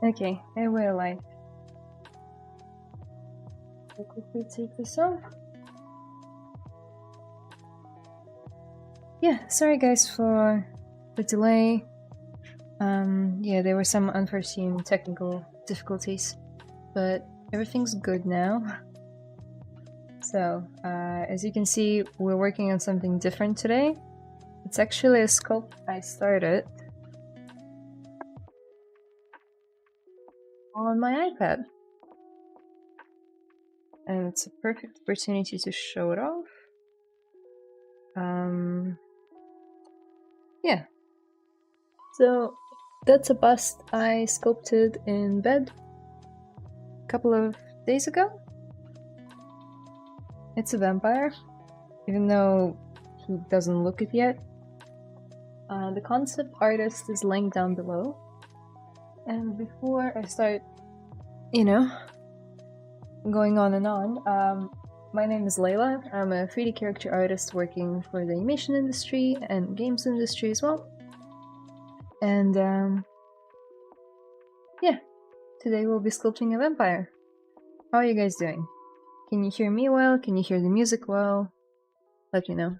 Okay, I will live. I'll quickly take this off. Yeah, sorry guys for the delay. Yeah, there were some unforeseen technical difficulties, but everything's good now. So, as you can see, we're working on something different today. It's actually a sculpt I started on my iPad. And it's a perfect opportunity to show it off. Yeah. So, that's a bust I sculpted in bed a couple of days ago. It's a vampire, even though he doesn't look it yet. The concept artist is linked down below. And before I start, going on and on, my name is Layla. I'm a 3D character artist working for the animation industry and games industry as well. And yeah, today we'll be sculpting a vampire. How are you guys doing? Can you hear me well? Can you hear the music well? Let me know.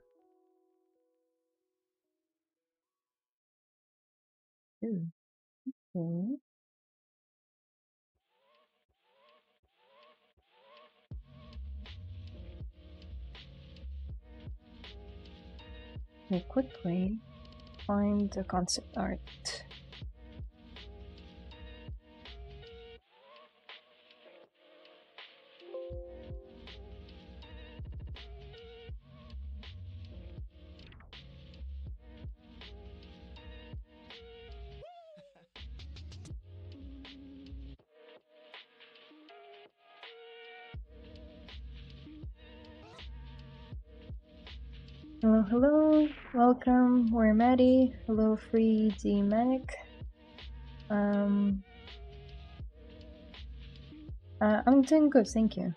Ooh. Okay. We'll quickly find the concept art. Hello, hello, welcome, we're Maddie. Hello, 3D Manic. I'm doing good, thank you.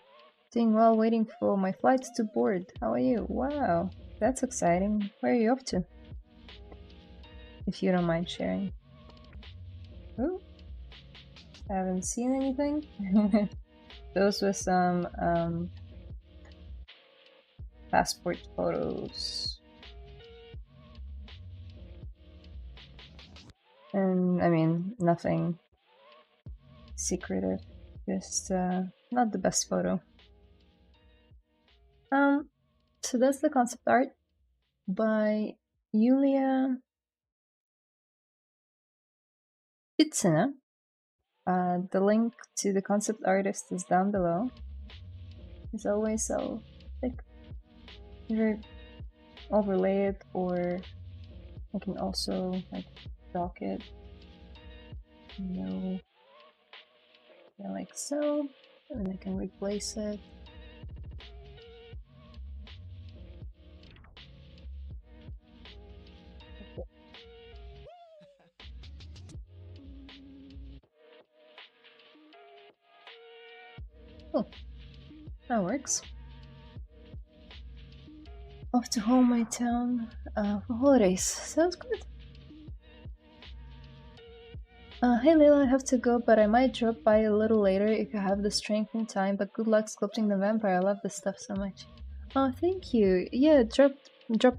Doing well, waiting for my flights to board. How are you? Wow, that's exciting. Where are you off to? If you don't mind sharing. Oh, I haven't seen anything. Those were some passport photos. And I mean, nothing secretive, just not the best photo. So that's the concept art by Yulia Pitsina. The link to the concept artist is down below. As always, I'll either overlay it, or I can also dock it. Like so, and I can replace it. Oh, that works. Off to home, my town, for holidays. Sounds good. Hey Layla, I have to go, but I might drop by a little later if you have the strength and time, but good luck sculpting the vampire. I love this stuff so much. Oh, thank you. Yeah, drop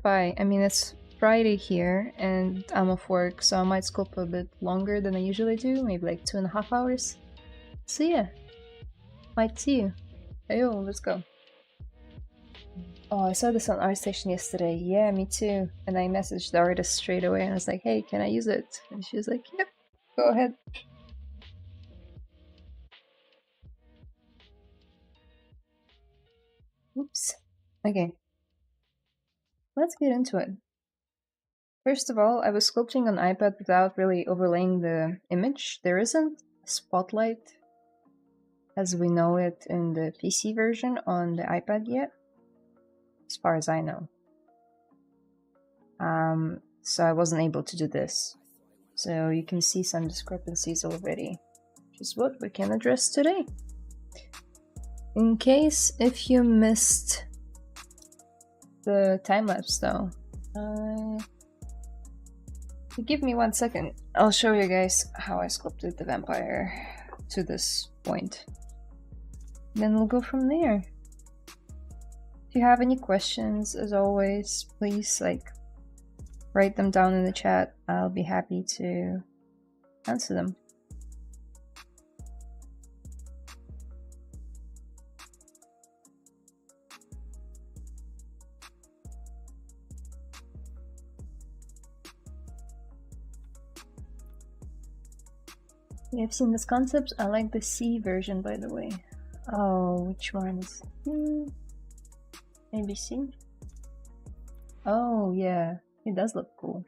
by. I mean, it's Friday here, and I'm off work, so I might sculpt a bit longer than I usually do, maybe like 2.5 hours. So yeah, might see you. Ayo, let's go. Oh, I saw this on ArtStation yesterday. Yeah, me too. And I messaged the artist straight away and I was like, hey, can I use it? And she was like, yep, go ahead. Oops. Okay. Let's get into it. First of all, I was sculpting on iPad without really overlaying the image. There isn't a spotlight as we know it in the PC version on the iPad yet, as far as I know. So I wasn't able to do this. So you can see some discrepancies already, which is what we can address today. In case if you missed the time-lapse though, give me 1 second. I'll show you guys how I sculpted the vampire to this point. Then we'll go from there. If you have any questions, as always, please write them down in the chat. I'll be happy to answer them. I've seen this concept. I like the C version, by the way. Oh, which one is maybe C? Oh yeah, it does look cool.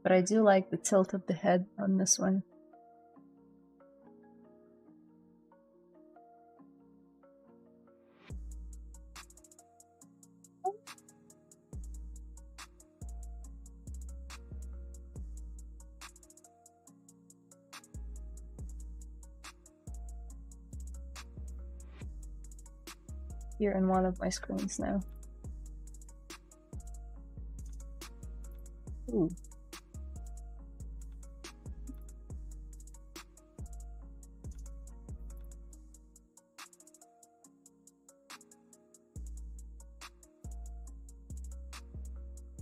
But I do like the tilt of the head on this one. Here in one of my screens now. Ooh.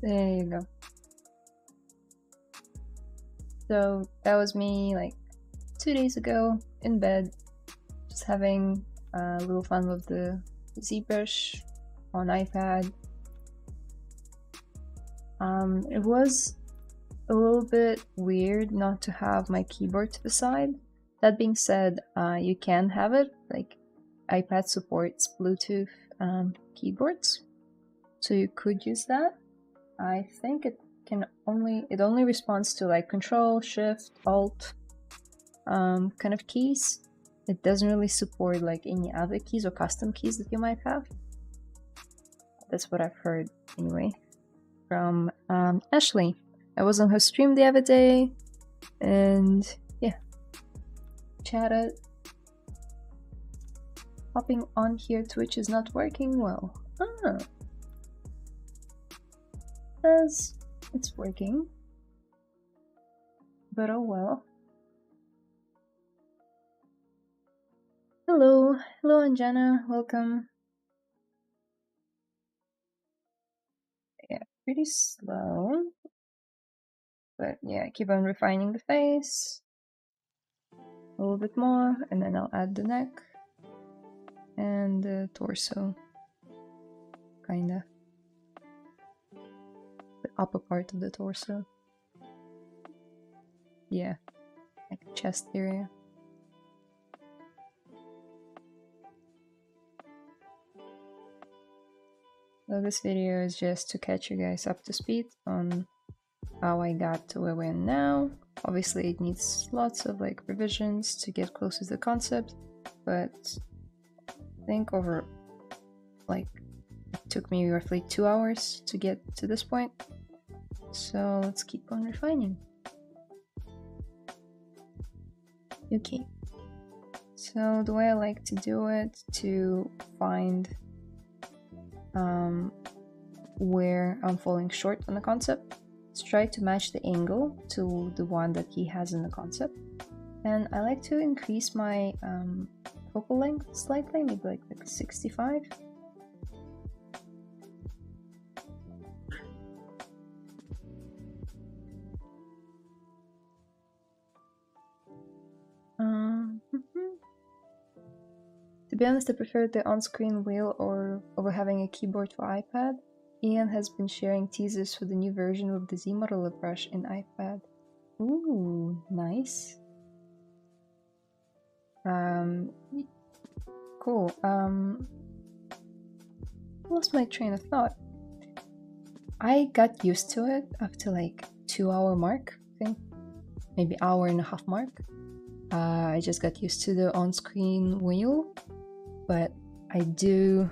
There you go. So that was me like 2 days ago in bed, just having a little fun with the ZBrush on iPad. It was a little bit weird not to have my keyboard to the side. That being said, you can have it, like iPad supports Bluetooth keyboards, so you could use that. I think it only responds to like Control, Shift, Alt kind of keys. It doesn't really support like any other keys or custom keys that you might have. That's what I've heard anyway from Ashley. I was on her stream the other day and yeah, chatted. Hopping on here, Twitch is not working well. Says it's working, but oh well. Hello, Anjana, welcome. Yeah, pretty slow, but yeah, keep on refining the face a little bit more, and then I'll add the neck and the torso, kinda. The upper part of the torso. Yeah, like the chest area. So this video is just to catch you guys up to speed on how I got to where we're now. Obviously it needs lots of like revisions to get closer to the concept, but I think over like it took me roughly 2 hours to get to this point. So let's keep on refining. Okay. So the way I like to do it to find where I'm falling short on the concept is try to match the angle to the one that he has in the concept. And I like to increase my focal length slightly, maybe like 65. To be honest, I prefer the on-screen wheel over having a keyboard for iPad. Ian has been sharing teasers for the new version with the ZModeler brush in iPad. Ooh, nice. Cool. Lost my train of thought. I got used to it after like 2-hour mark, I think. Maybe hour-and-a-half mark. I just got used to the on-screen wheel, but I do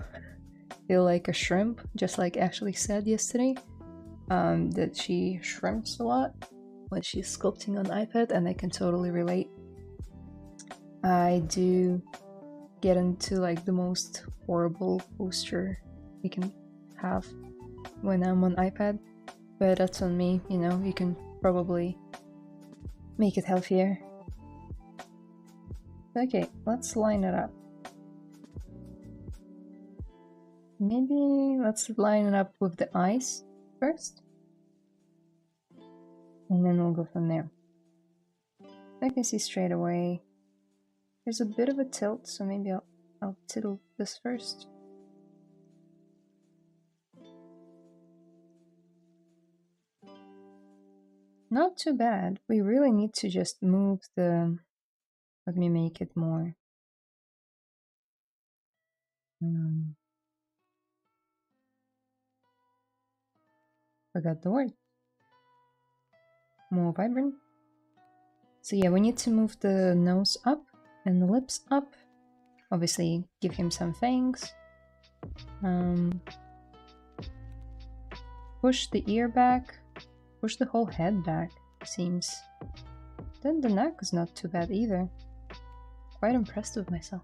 feel like a shrimp, just like Ashley said yesterday, that she shrimps a lot when she's sculpting on iPad, and I can totally relate. I do get into like the most horrible posture you can have when I'm on iPad. But that's on me, you know, you can probably make it healthier. Okay, let's line it up. Maybe let's line it up with the eyes first. And then we'll go from there. I can see straight away there's a bit of a tilt, so maybe I'll tilt this first. Not too bad. We really need to just move the... Let me make it more... Forgot the word. More vibrant. So yeah, we need to move the nose up and the lips up. Obviously, give him some fangs. Push the ear back. Push the whole head back, seems. Then the neck is not too bad either. Quite impressed with myself.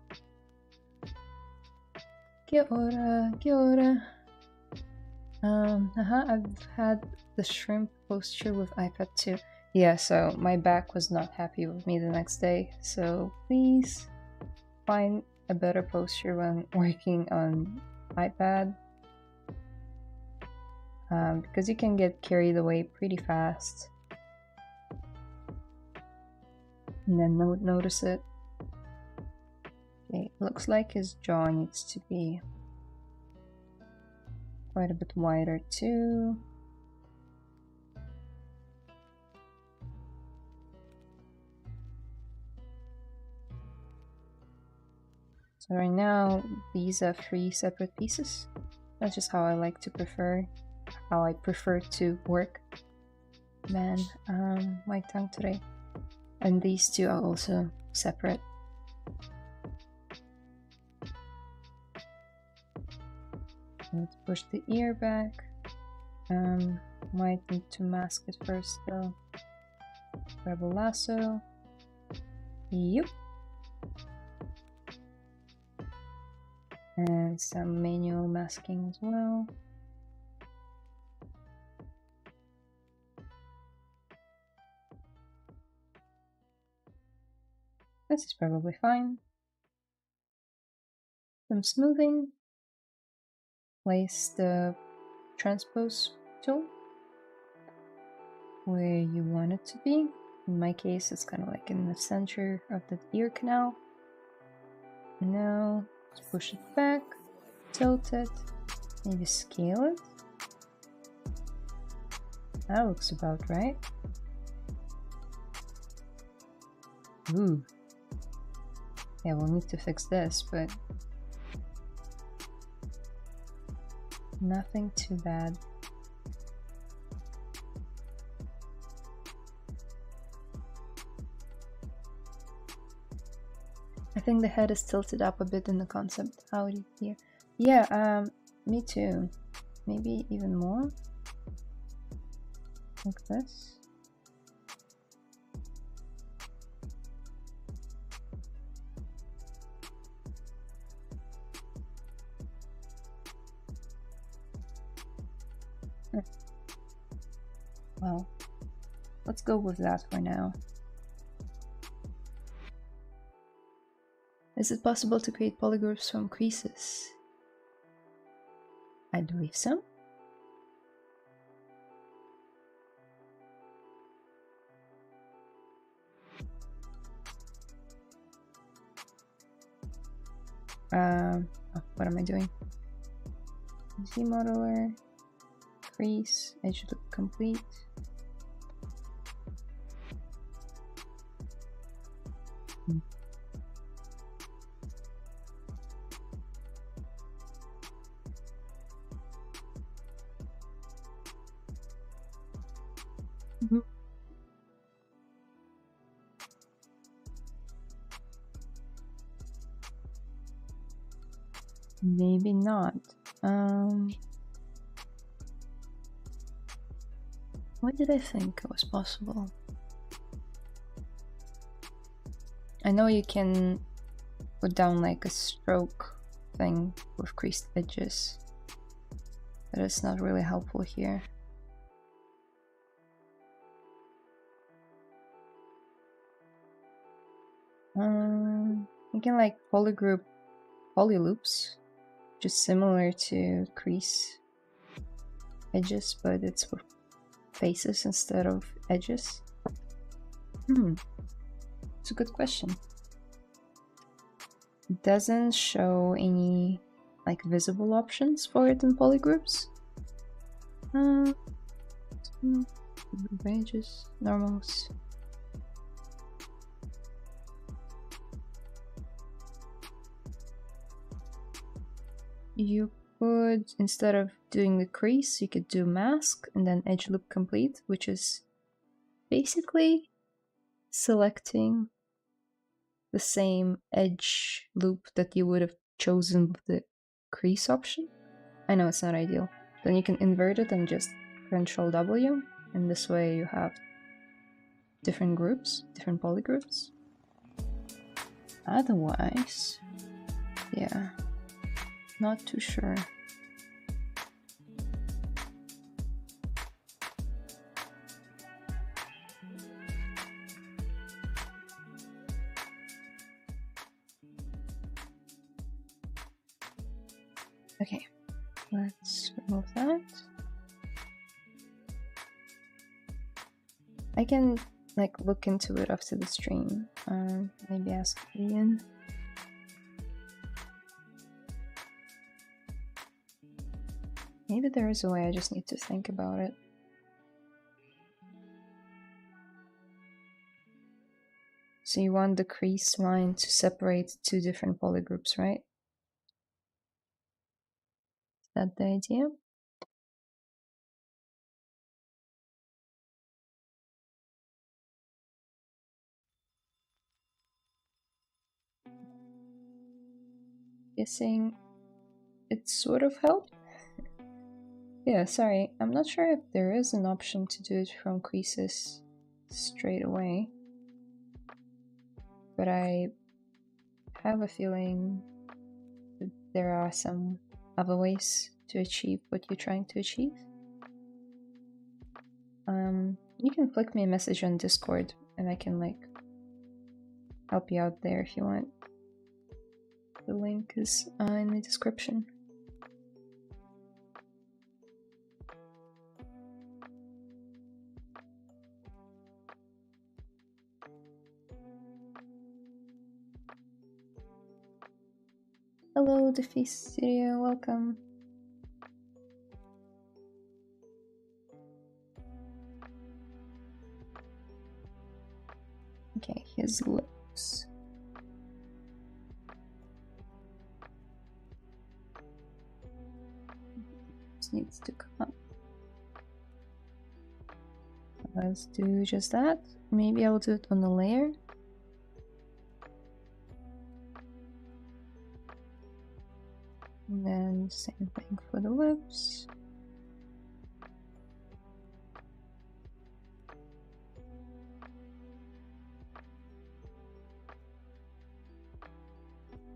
Kia ora, kia ora. I've had the shrimp posture with iPad too. Yeah, so my back was not happy with me the next day, so please find a better posture when working on iPad. Because you can get carried away pretty fast. And then notice it. Okay, looks like his jaw needs to be quite a bit wider too. So right now, these are 3 separate pieces. That's just how I like to how I prefer to work. Man, my tongue today. And these 2 are also separate. Let's push the ear back. Might need to mask it first though. Grab a lasso. Yep. And some manual masking as well. This is probably fine. Some smoothing. Place the transpose tool where you want it to be. In my case, it's kind of like in the center of the ear canal. Now, let's push it back, tilt it, maybe scale it. That looks about right. Ooh. Yeah, we'll need to fix this, but nothing too bad. I think the head is tilted up a bit in the concept out here. Yeah, me too. Maybe even more. Like this. Well, let's go with that for now. Is it possible to create polygroups from creases? I believe so. What am I doing? ZModeler, crease, edge look complete. Maybe not. What did I think was possible? I know you can put down like a stroke thing with creased edges, but it's not really helpful here. You can like polygroup polyloops, which is similar to crease edges, but it's for faces instead of edges. It's a good question. It doesn't show any like visible options for it in polygroups. Ranges, normals. You could, instead of doing the crease, you could do mask and then edge loop complete, which is basically selecting the same edge loop that you would have chosen with the crease option. I know it's not ideal. Then you can invert it and just Ctrl W, and this way you have different groups, different polygroups. Otherwise, yeah, not too sure. Okay, let's remove that. I can like look into it after the stream. Maybe ask Ian. Maybe there is a way, I just need to think about it. So you want the crease line to separate two different polygroups, right? Is that the idea? Guessing it sort of helped. Yeah, sorry, I'm not sure if there is an option to do it from creases straight away, but I have a feeling that there are some other ways to achieve what you're trying to achieve. You can flick me a message on Discord and I can like help you out there if you want. The link is in the description. Hello, Defeat Studio, welcome. Okay, his lips. This needs to come up. Let's do just that. Maybe I'll do it on the layer. And then same thing for the lips.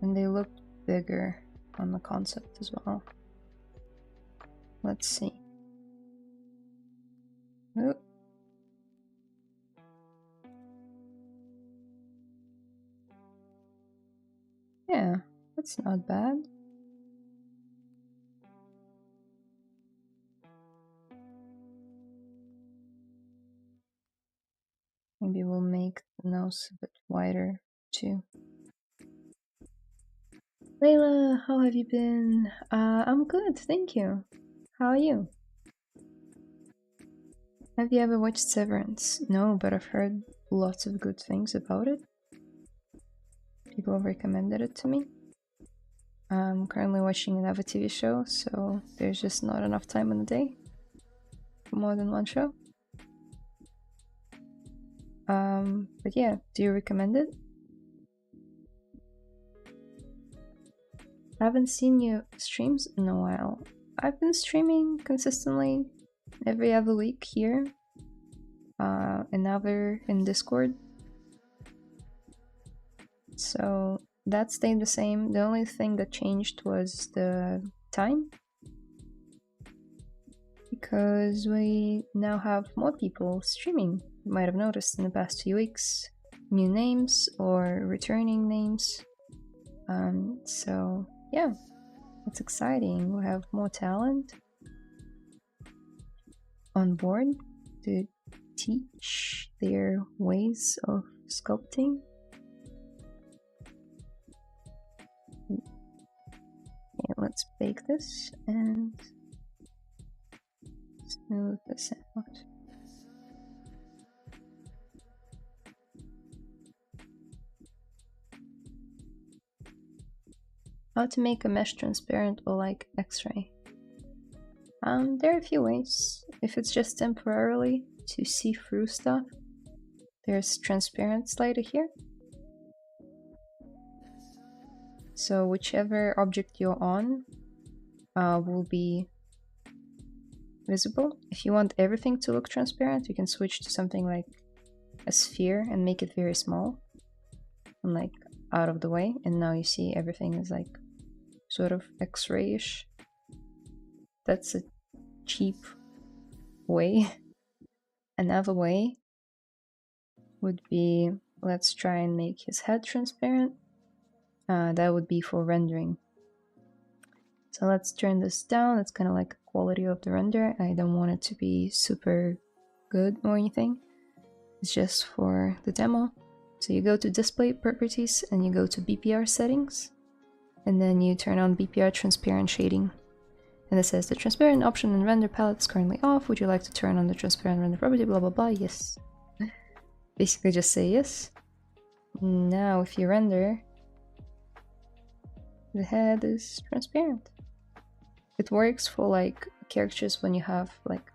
And they look bigger on the concept as well. Let's see. Oh. Yeah, that's not bad. Maybe we'll make the nose a bit wider too. Layla, how have you been? I'm good, thank you. How are you? Have you ever watched Severance? No, but I've heard lots of good things about it. People have recommended it to me. I'm currently watching another TV show, so there's just not enough time in the day for more than one show. But yeah, do you recommend it? I haven't seen you streams in a while. I've been streaming consistently every other week here, another in Discord. So that stayed the same. The only thing that changed was the time, because we now have more people streaming. You might have noticed in the past few weeks. new names or returning names. So yeah, it's exciting. We have more talent on board to teach their ways of sculpting. Okay, let's bake this and smooth this out. How to make a mesh transparent or like X-ray? There are a few ways. If it's just temporarily to see through stuff, there's transparent slider here. So whichever object you're on will be visible. If you want everything to look transparent, you can switch to something like a sphere and make it very small and like out of the way, and now you see everything is like sort of X-ray-ish. That's a cheap way. Another way would be, let's try and make his head transparent. That would be for rendering. So let's turn this down. It's kind of like the quality of the render. I don't want it to be super good or anything. It's just for the demo. So you go to display properties and you go to BPR settings, and then you turn on BPR transparent shading. And it says the transparent option in render palette is currently off. Would you like to turn on the transparent render property? Blah blah blah. Yes. Basically just say yes. Now if you render, the head is transparent. It works for like characters when you have like,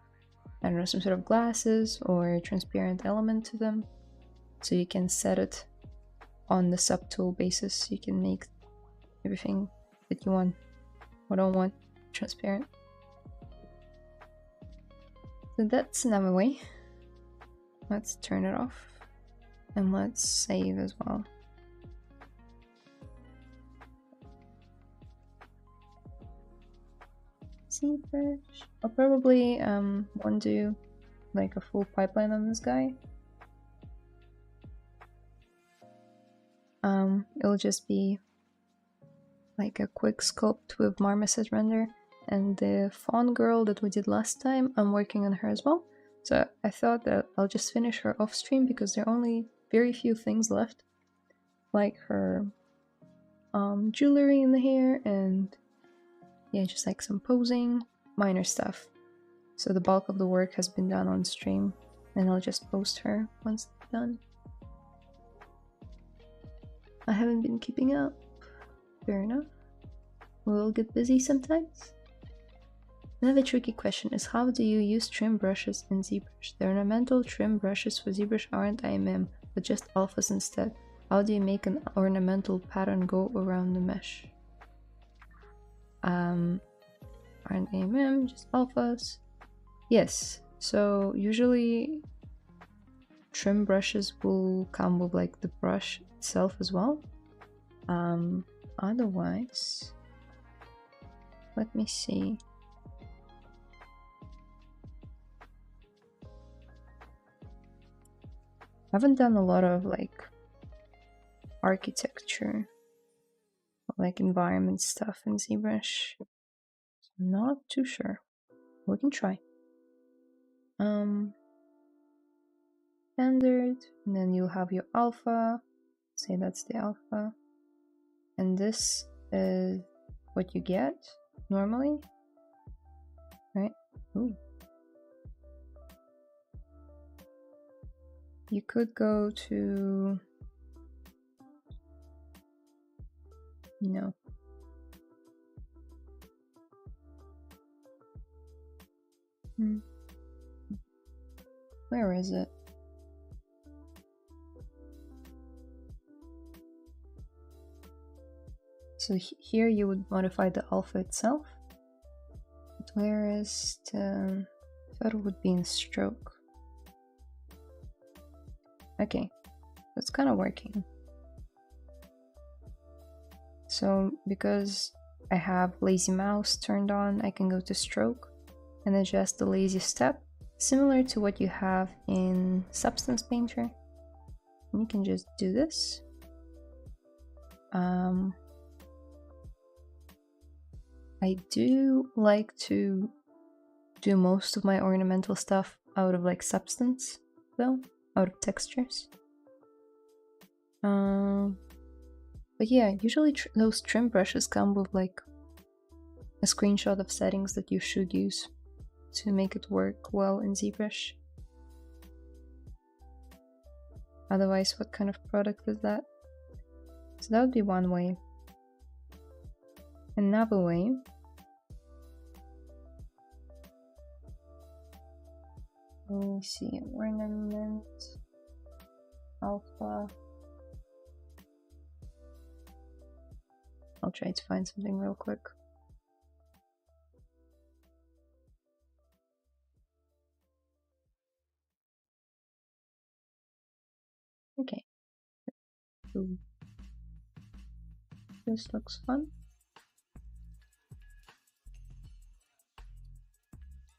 I don't know, some sort of glasses or a transparent element to them. So you can set it on the subtool basis. You can make everything that you want or don't want transparent. So that's another way. Let's turn it off and let's save as well. ZBrush. I'll probably want to do like a full pipeline on this guy. It'll just be like a quick sculpt with marmoset render, and the fawn girl that we did last time, I'm working on her as well. So I thought that I'll just finish her off stream because there are only very few things left, like her jewelry in the hair and yeah, just like some posing, minor stuff. So the bulk of the work has been done on stream, and I'll just post her once it's done. I haven't been keeping up. Fair enough. We'll get busy sometimes. Another tricky question is, how do you use trim brushes in ZBrush? The ornamental trim brushes for ZBrush aren't IMM, but just alphas instead. How do you make an ornamental pattern go around the mesh? Aren't IMM, just alphas. Yes, so usually trim brushes will come with like the brush itself as well. Otherwise, let me see. I haven't done a lot of like architecture, like environment stuff in ZBrush. I'm not too sure. We can try. Standard, and then you'll have your alpha. Say that's the alpha. And this is what you get normally, right? Ooh. You could go to, no. Where is it? So here you would modify the alpha itself. But where is the... I thought it would be in stroke. Okay, that's kind of working. So because I have lazy mouse turned on, I can go to stroke and adjust the lazy step, similar to what you have in Substance Painter, you can just do this. I do like to do most of my ornamental stuff out of like substance, though, out of textures. But yeah, usually those trim brushes come with like a screenshot of settings that you should use to make it work well in ZBrush. Otherwise, what kind of product is that? So that would be one way. Another way, let me see, ornament, alpha. I'll try to find something real quick. Okay. Ooh. This looks fun.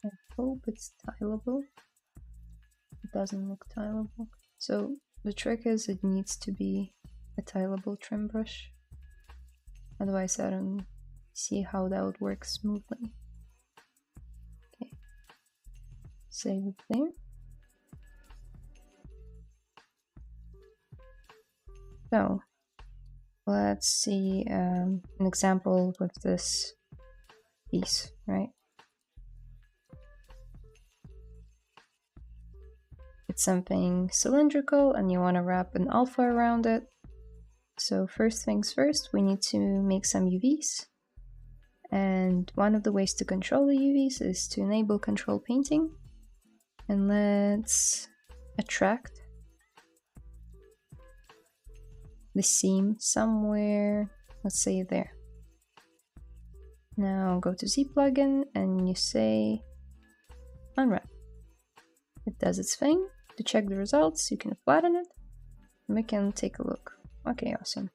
I hope it's tileable. It doesn't look tileable. So the trick is it needs to be a tileable trim brush. Otherwise I don't see how that would work smoothly. Okay. Save it there. So let's see an example with this piece, right? It's something cylindrical and you want to wrap an alpha around it. So first things first, we need to make some UVs. And one of the ways to control the UVs is to enable control painting. And let's attract the seam somewhere, let's say there. Now go to Z plugin and you say unwrap. It does its thing. To check the results, you can flatten it and we can take a look. Okay, awesome.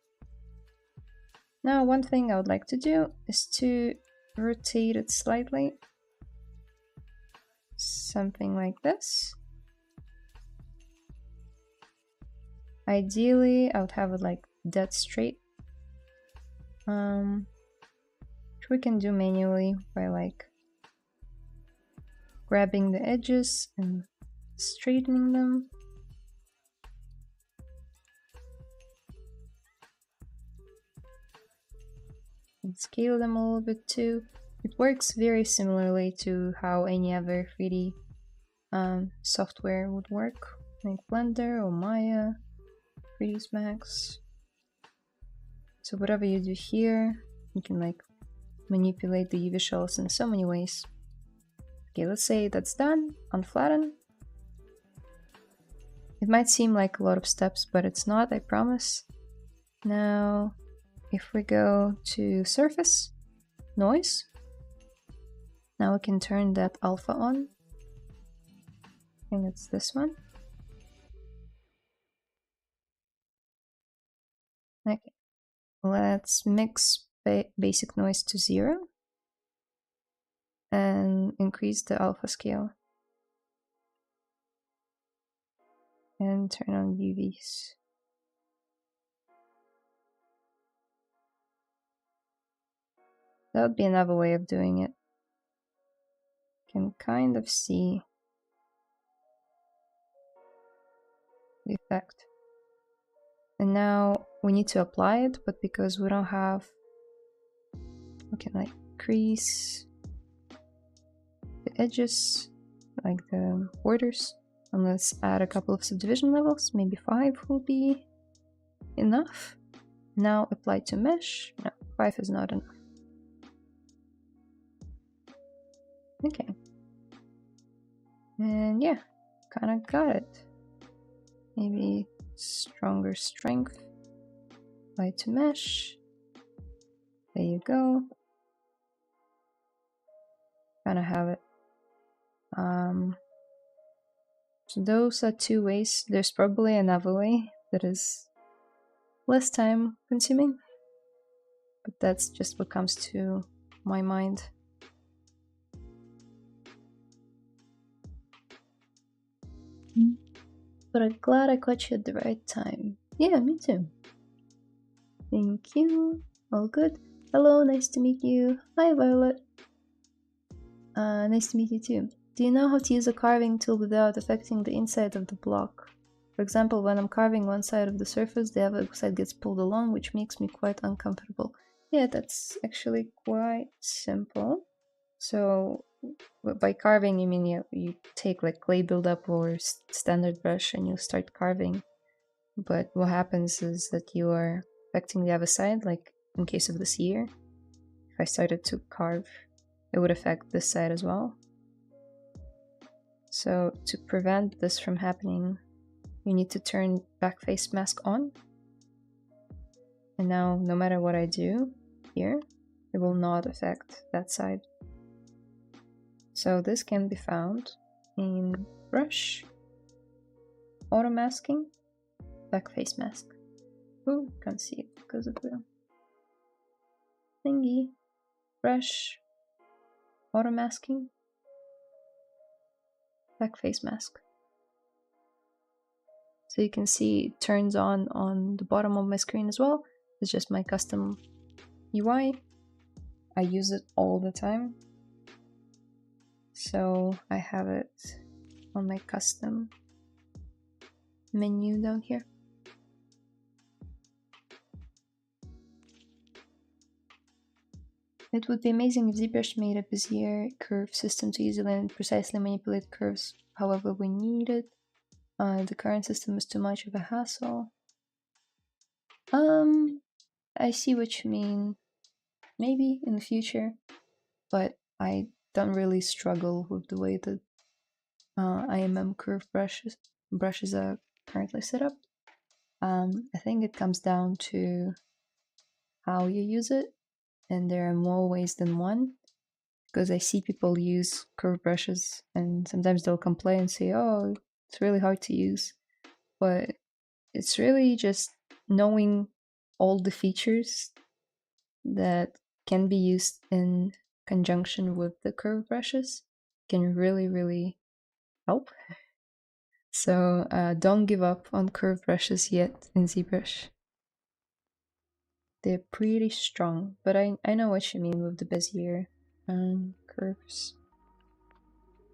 Now one thing I would like to do is to rotate it slightly. Something like this. Ideally, I would have it like dead straight. Which we can do manually by like grabbing the edges and straightening them. And scale them a little bit too. It works very similarly to how any other 3D software would work, like Blender or Maya, 3ds Max. So whatever you do here, you can like manipulate the UV shells in so many ways. Okay, let's say that's done. Unflatten. It might seem like a lot of steps, but it's not, I promise. Now, if we go to surface, noise, now we can turn that alpha on. I think it's this one. Okay, let's mix basic noise to 0 and increase the alpha scale. And turn on UVs. That would be another way of doing it. Can kind of see the effect. And now we need to apply it, but because we don't have, we can like crease the edges, like the borders, and let's add a couple of subdivision levels. Maybe 5 will be enough. Now apply to mesh. No, 5 is not enough. Okay. And yeah, kind of got it. Maybe stronger strength. Apply to mesh. There you go. Kind of have it. So those are 2 ways. There's probably another way that is less time consuming, but that's just what comes to my mind. but I'm glad I caught you at the right time. Yeah, me too. Thank you. All good. Hello, nice to meet you. Hi, Violet. Nice to meet you too. Do you know how to use a carving tool without affecting the inside of the block? For example, when I'm carving one side of the surface, the other side gets pulled along, which makes me quite uncomfortable. Yeah, that's actually quite simple. So by carving, you mean you take like clay buildup or standard brush and you start carving. But what happens is that you are affecting the other side, like in case of this year. If I started to carve, it would affect this side as well. So to prevent this from happening, you need to turn backface mask on. And now no matter what I do here, it will not affect that side. So this can be found in brush, auto masking, backface mask. Ooh, can't see it because of the thingy. Brush, auto masking, backface mask. So you can see it turns on the bottom of my screen as well. It's just my custom UI. I use it all the time. So I have it on my custom menu down here. It would be amazing if ZBrush made a Bezier curve system to easily and precisely manipulate curves however we need it. The current system is too much of a hassle. I see what you mean. Maybe in the future, but I don't really struggle with the way that IMM curve brushes are currently set up. I think it comes down to how you use it, and there are more ways than one. Because I see people use curve brushes, and sometimes they'll complain and say, "Oh, it's really hard to use," but it's really just knowing all the features that can be used in conjunction with the curve brushes can really help. So don't give up on curve brushes yet in ZBrush. They're pretty strong, but I know what you mean with the Bezier curves.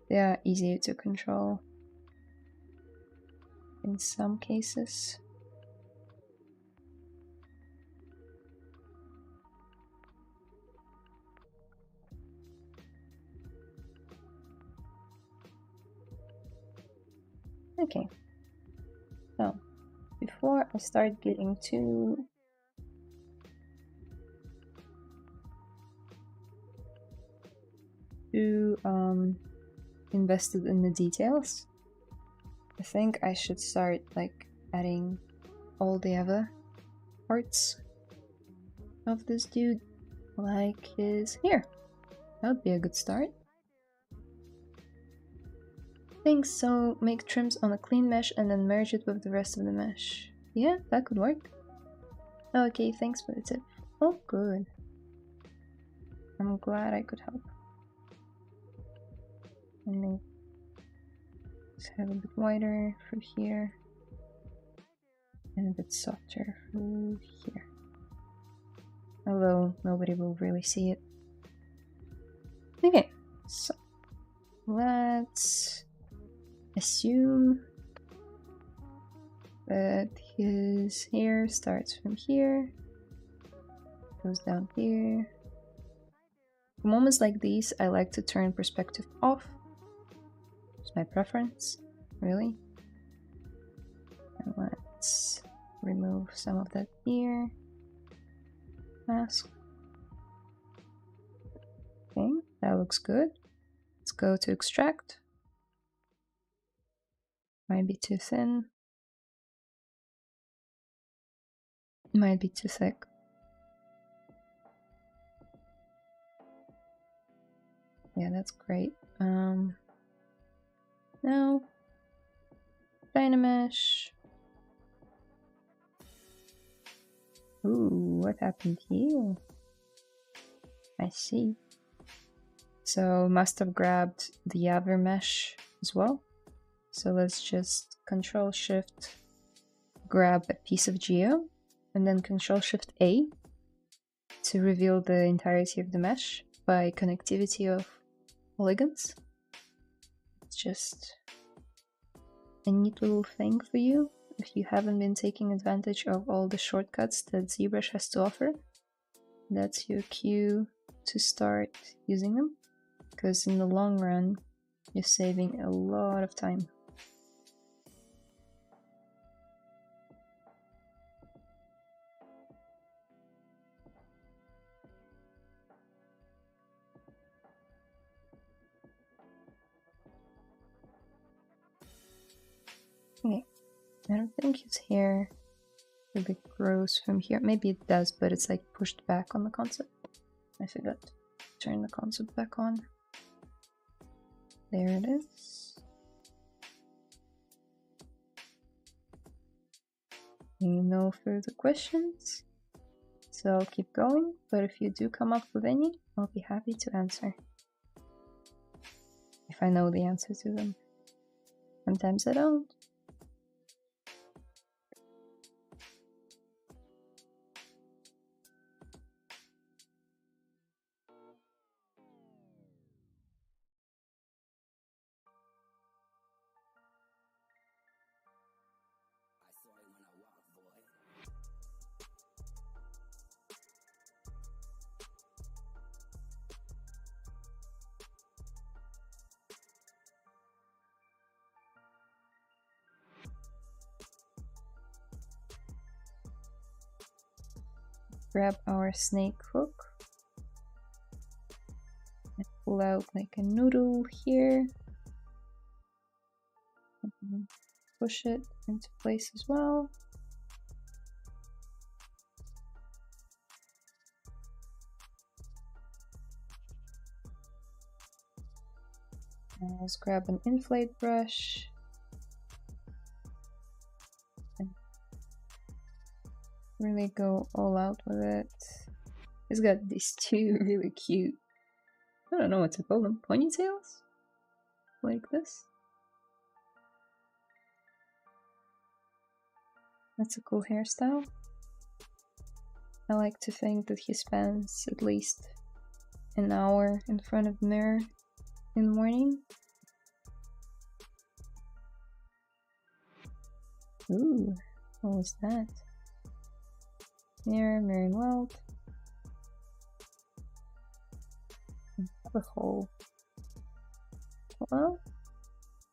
They are easier to control in some cases. Okay, so before I start getting too invested in the details, I think I should start like adding all the other parts of this dude, like his hair. That would be a good start. Thanks, so make trims on a clean mesh and then merge it with the rest of the mesh. Yeah, that could work. Okay, thanks for the tip. Oh, good. I'm glad I could help. And make this have a bit wider for here. And a bit softer for here. Although nobody will really see it. Okay, so let's assume that his hair starts from here, goes down here. For moments like these, I like to turn perspective off. It's my preference, really. And let's remove some of that ear mask. Okay, that looks good. Let's go to extract. Might be too thin. Might be too thick. Yeah, that's great. Now, Dynamesh. Ooh, what happened here? I see. So must have grabbed the other mesh as well. So let's just Control Shift grab a piece of geo and then Control Shift A to reveal the entirety of the mesh by connectivity of polygons. It's just a neat little thing for you if you haven't been taking advantage of all the shortcuts that ZBrush has to offer. That's your cue to start using them, because in the long run you're saving a lot of time. Okay, I don't think his hair really grows from here. Maybe it does, but it's like pushed back on the concept. I forgot to turn the concept back on. There it is. No further questions, so I'll keep going, but if you do come up with any, I'll be happy to answer. If I know the answer to them. Sometimes I don't. Grab our snake hook and pull out like a noodle here. And push it into place as well. And let's grab an inflate brush and really go all out with it. It's got these two really cute, I don't know what to call them, ponytails? Like this. That's a cool hairstyle. I like to think that he spends at least an hour in front of the mirror in the morning. Ooh, what was that? Mirror, mirror and weld. A hole. Well,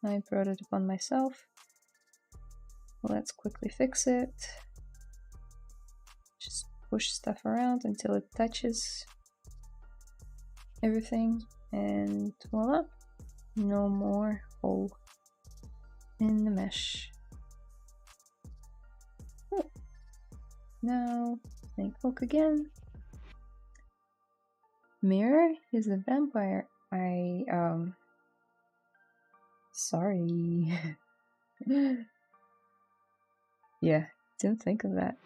I brought it upon myself. Let's quickly fix it. Just push stuff around until it touches everything, and voila, no more hole in the mesh. Oh. Now, snake hook again. Mirror is a vampire. Sorry. Yeah, didn't think of that.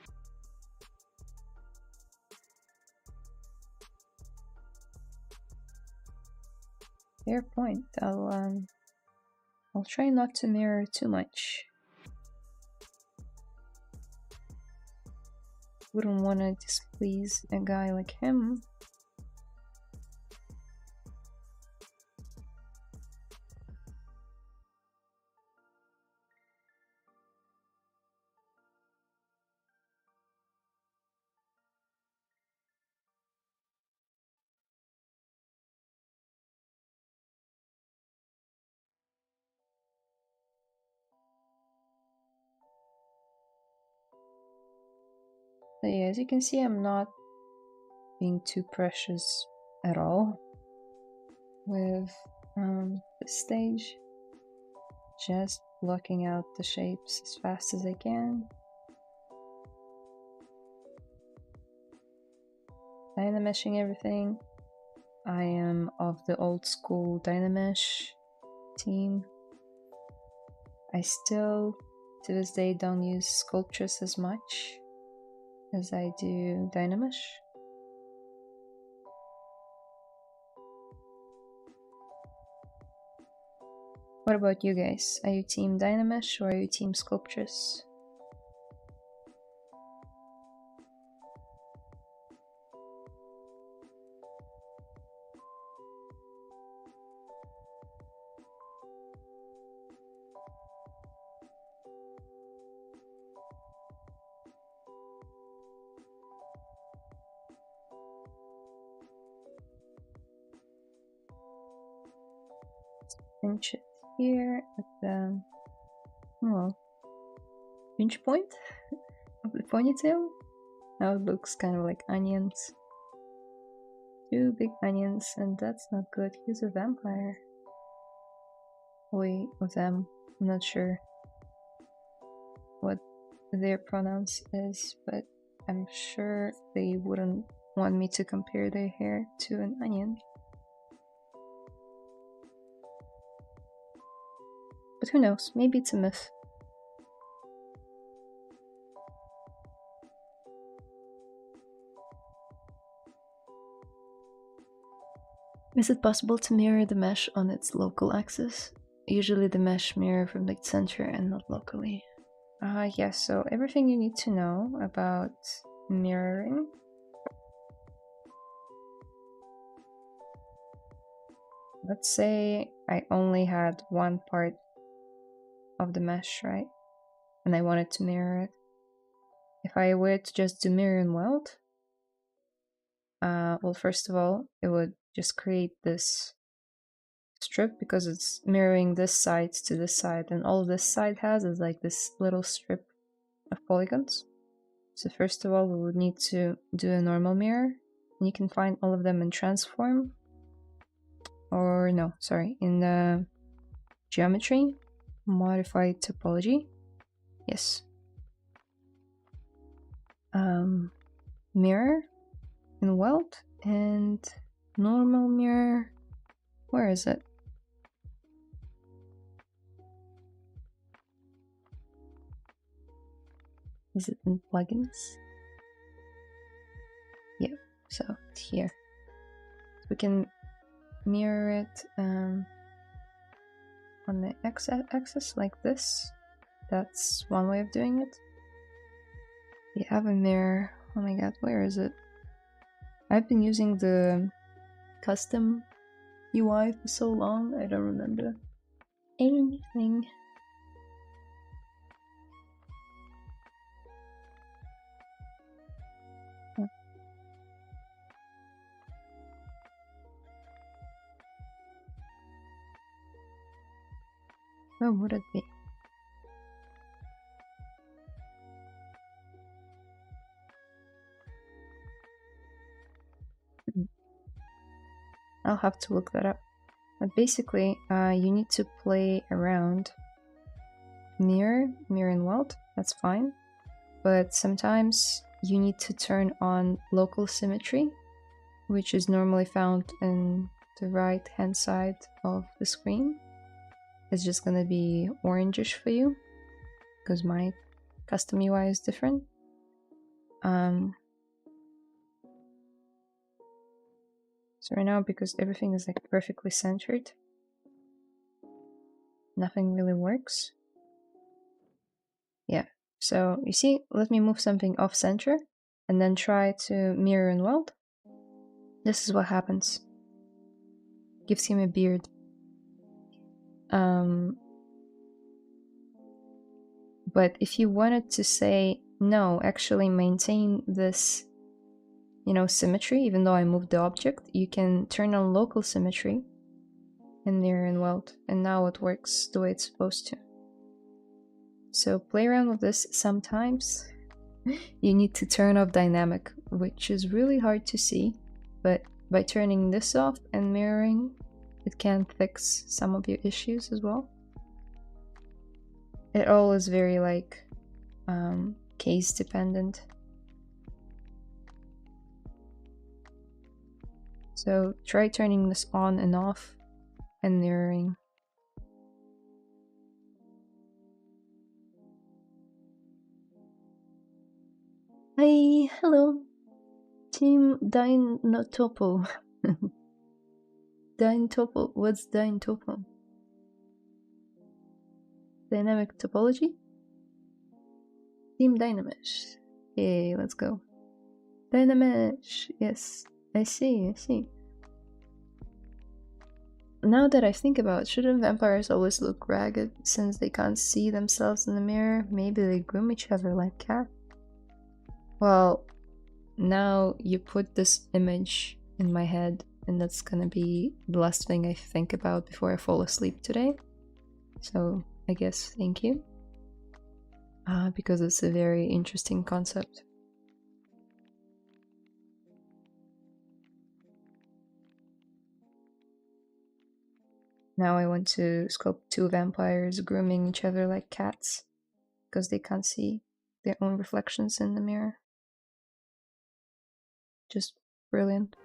Fair point. I'll try not to mirror too much. Wouldn't want to displease a guy like him. So yeah, as you can see, I'm not being too precious at all with this stage. Just blocking out the shapes as fast as I can. Dynameshing everything. I am of the old school Dynamesh team. I still, to this day, don't use sculptures as much as I do Dynamesh. What about you guys? Are you team Dynamesh or are you team Sculptress? Pinch it here at the pinch point of the ponytail. Now it looks kind of like onions. 2 big onions, and that's not good. He's a vampire. Wait, of them. I'm not sure what their pronouns is, but I'm sure they wouldn't want me to compare their hair to an onion. But who knows, maybe it's a myth. Is it possible to mirror the mesh on its local axis? Usually the mesh mirror from the center and not locally. Yes, so everything you need to know about mirroring. Let's say I only had one part of the mesh, right? And I wanted to mirror it. If I were to just do mirror and weld, well, first of all, it would just create this strip because it's mirroring this side to this side, and all this side has is like this little strip of polygons. So first of all, we would need to do a normal mirror, and you can find all of them in transform, or no, sorry, in the geometry, modified topology. Yes. Mirror and weld and normal mirror. Where is it? Is it in plugins? Yeah, so it's here. We can mirror it on the x-axis like this. That's one way of doing it. We have a mirror. Oh my god, where is it? I've been using the custom UI for so long, I don't remember anything. Where would it be? I'll have to look that up. But basically, you need to play around. Mirror and weld, that's fine. But sometimes you need to turn on local symmetry, which is normally found in the right hand side of the screen. It's just gonna be orangish for you because my custom UI is different. So right now, because everything is like perfectly centered, nothing really works. Yeah, so you see, let me move something off center and then try to mirror and weld. This is what happens. Gives him a beard. But if you wanted to say, no, actually maintain this, you know, symmetry, even though I moved the object, you can turn on local symmetry and mirror and weld, and now it works the way it's supposed to. So play around with this. Sometimes you need to turn off dynamic, which is really hard to see, but by turning this off and mirroring, it can fix some of your issues as well. It all is very like case dependent. So try turning this on and off and mirroring. Hi, hello, Team Dyntopo. Dyntopo, what's Dyntopo? Dynamic topology. Team Dynamesh. Yay, let's go. Dynamesh. Yes, I see. Now that I think about it, shouldn't vampires always look ragged since they can't see themselves in the mirror? Maybe they groom each other like cats? Well, now you put this image in my head, and that's gonna be the last thing I think about before I fall asleep today. So I guess thank you. Because it's a very interesting concept. Now I want to sculpt two vampires grooming each other like cats because they can't see their own reflections in the mirror. Just brilliant.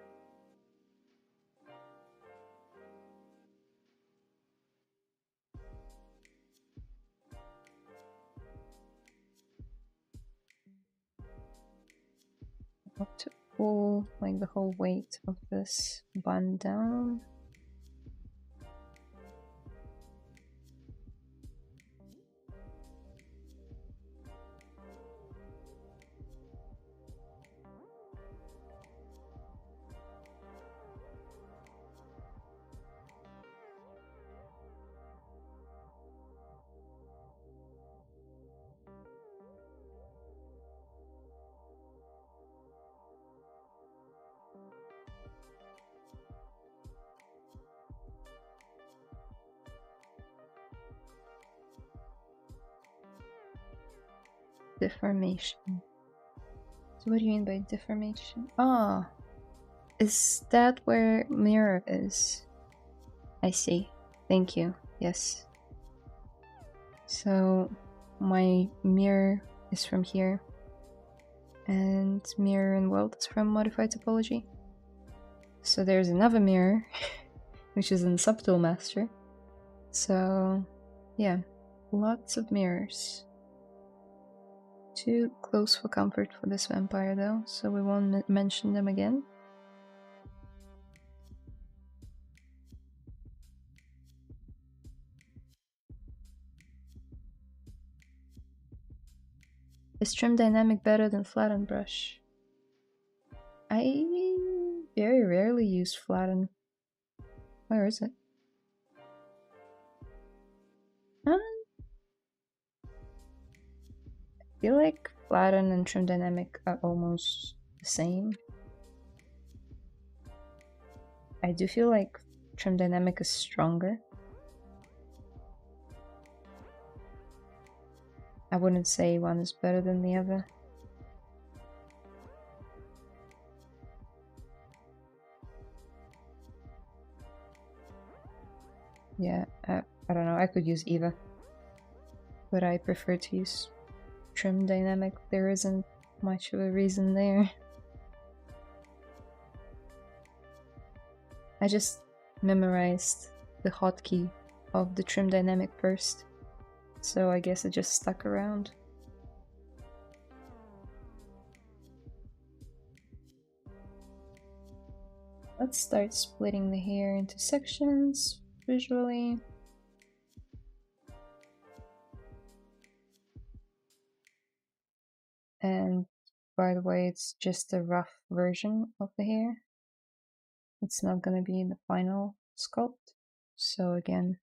I have to pull like the whole weight of this bun down. Deformation. So what do you mean by deformation? Ah, is that where mirror is? I see. Thank you. Yes. So my mirror is from here, and mirror and world is from modified topology. So there's another mirror, which is in subtool master. So yeah, lots of mirrors. Too close for comfort for this vampire though, so we won't mention them again. Is trim dynamic better than flatten brush? I very rarely use flatten. Where is it? I feel like flatten and trim dynamic are almost the same. I do feel like trim dynamic is stronger. I wouldn't say one is better than the other. Yeah, I don't know, I could use either. But I prefer to use trim dynamic. There isn't much of a reason there. I just memorized the hotkey of the trim dynamic first, so I guess it just stuck around. Let's start splitting the hair into sections visually. And by the way, it's just a rough version of the hair. It's not gonna be the final sculpt. So again,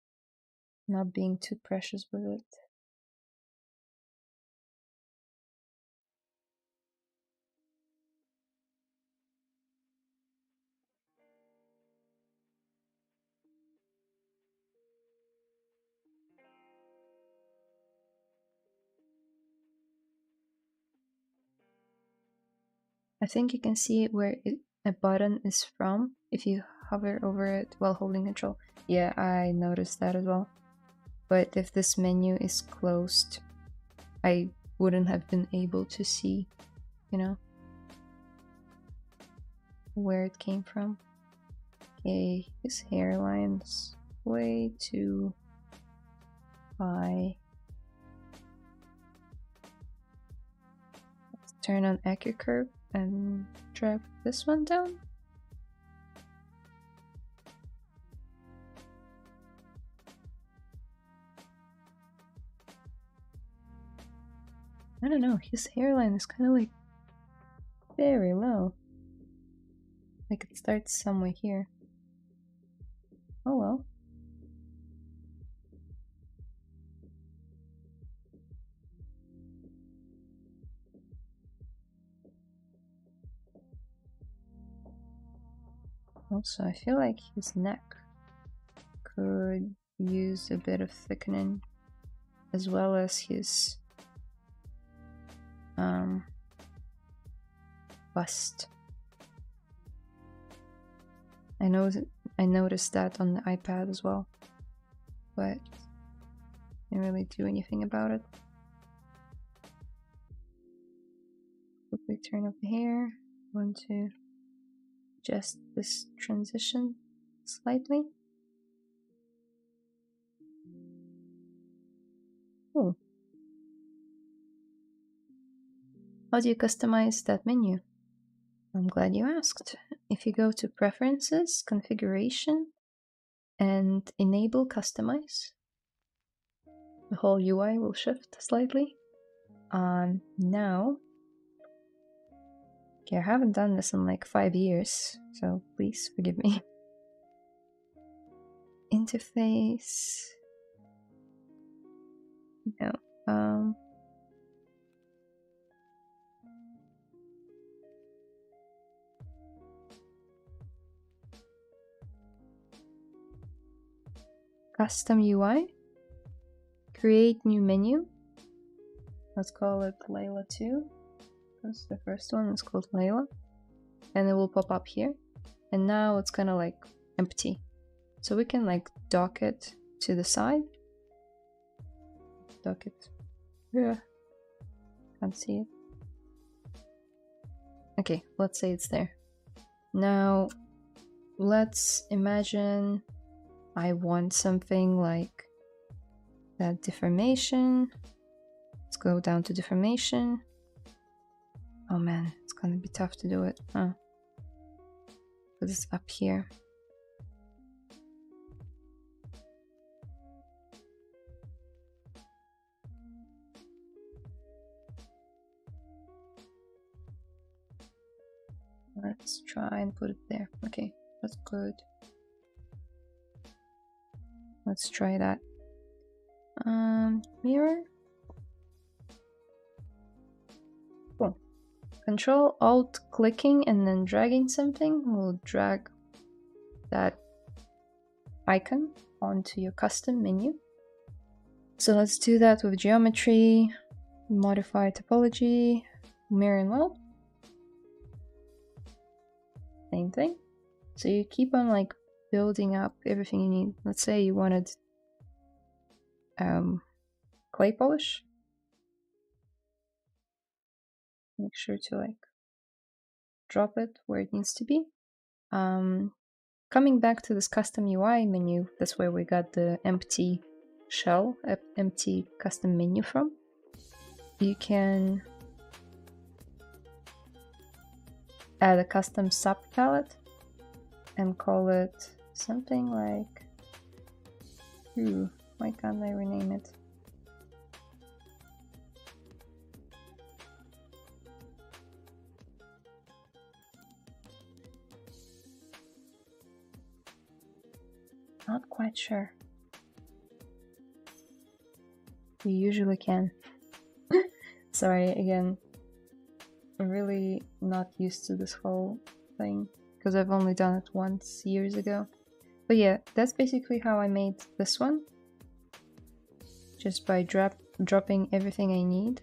not being too precious with it. I think you can see where a button is from if you hover over it while holding control. Yeah, I noticed that as well. But if this menu is closed, I wouldn't have been able to see, you know, where it came from. Okay, his hairline's way too high. Let's turn on AccuCurve and drag this one down. I don't know, his hairline is kind of like very low. Like it starts somewhere here. Oh well. Also, I feel like his neck could use a bit of thickening, as well as his bust. I noticed that on the iPad as well, but didn't really do anything about it. Quickly turn up the hair. Want to adjust this transition slightly. Oh. How do you customize that menu? I'm glad you asked. If you go to Preferences, Configuration, and Enable Customize, the whole UI will shift slightly. Now, okay, I haven't done this in like 5 years, so please forgive me. Interface. No. Custom UI. Create new menu. Let's call it Layla 2. Because the first one is called Layla. And it will pop up here. And now it's kind of like empty. So we can like dock it to the side. Dock it. Yeah. Can't see it. Okay, let's say it's there. Now, let's imagine I want something like that deformation. Let's go down to deformation. Oh man, it's gonna be tough to do it, huh? Because it's up here. Let's try and put it there. Okay, that's good. Let's try that. Mirror. Cool. Control Alt clicking and then dragging something will drag that icon onto your custom menu. So let's do that with geometry, modify topology, mirror and weld. Same thing. So you keep on like building up everything you need. Let's say you wanted clay polish. Make sure to like drop it where it needs to be. Coming back to this custom UI menu, that's where we got the empty shell, empty custom menu from. You can add a custom sub palette and call it something like, why can't I rename it? Not quite sure. We usually can. Sorry, again, I'm really not used to this whole thing because I've only done it once years ago. But yeah, that's basically how I made this one. Just by dropping everything I need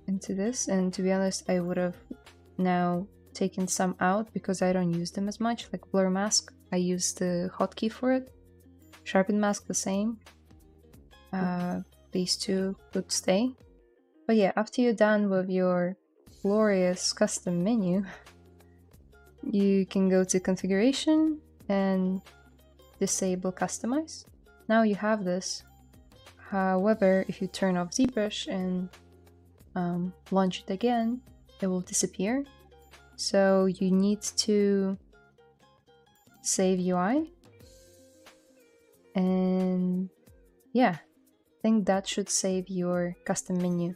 into this. And to be honest, I would have now taken some out because I don't use them as much. Like blur mask, I use the hotkey for it. Sharpen mask, the same. These two could stay. But yeah, after you're done with your glorious custom menu, you can go to configuration and disable customize. Now you have this. However, if you turn off ZBrush and launch it again, it will disappear. So you need to save UI. And yeah, think that should save your custom menu.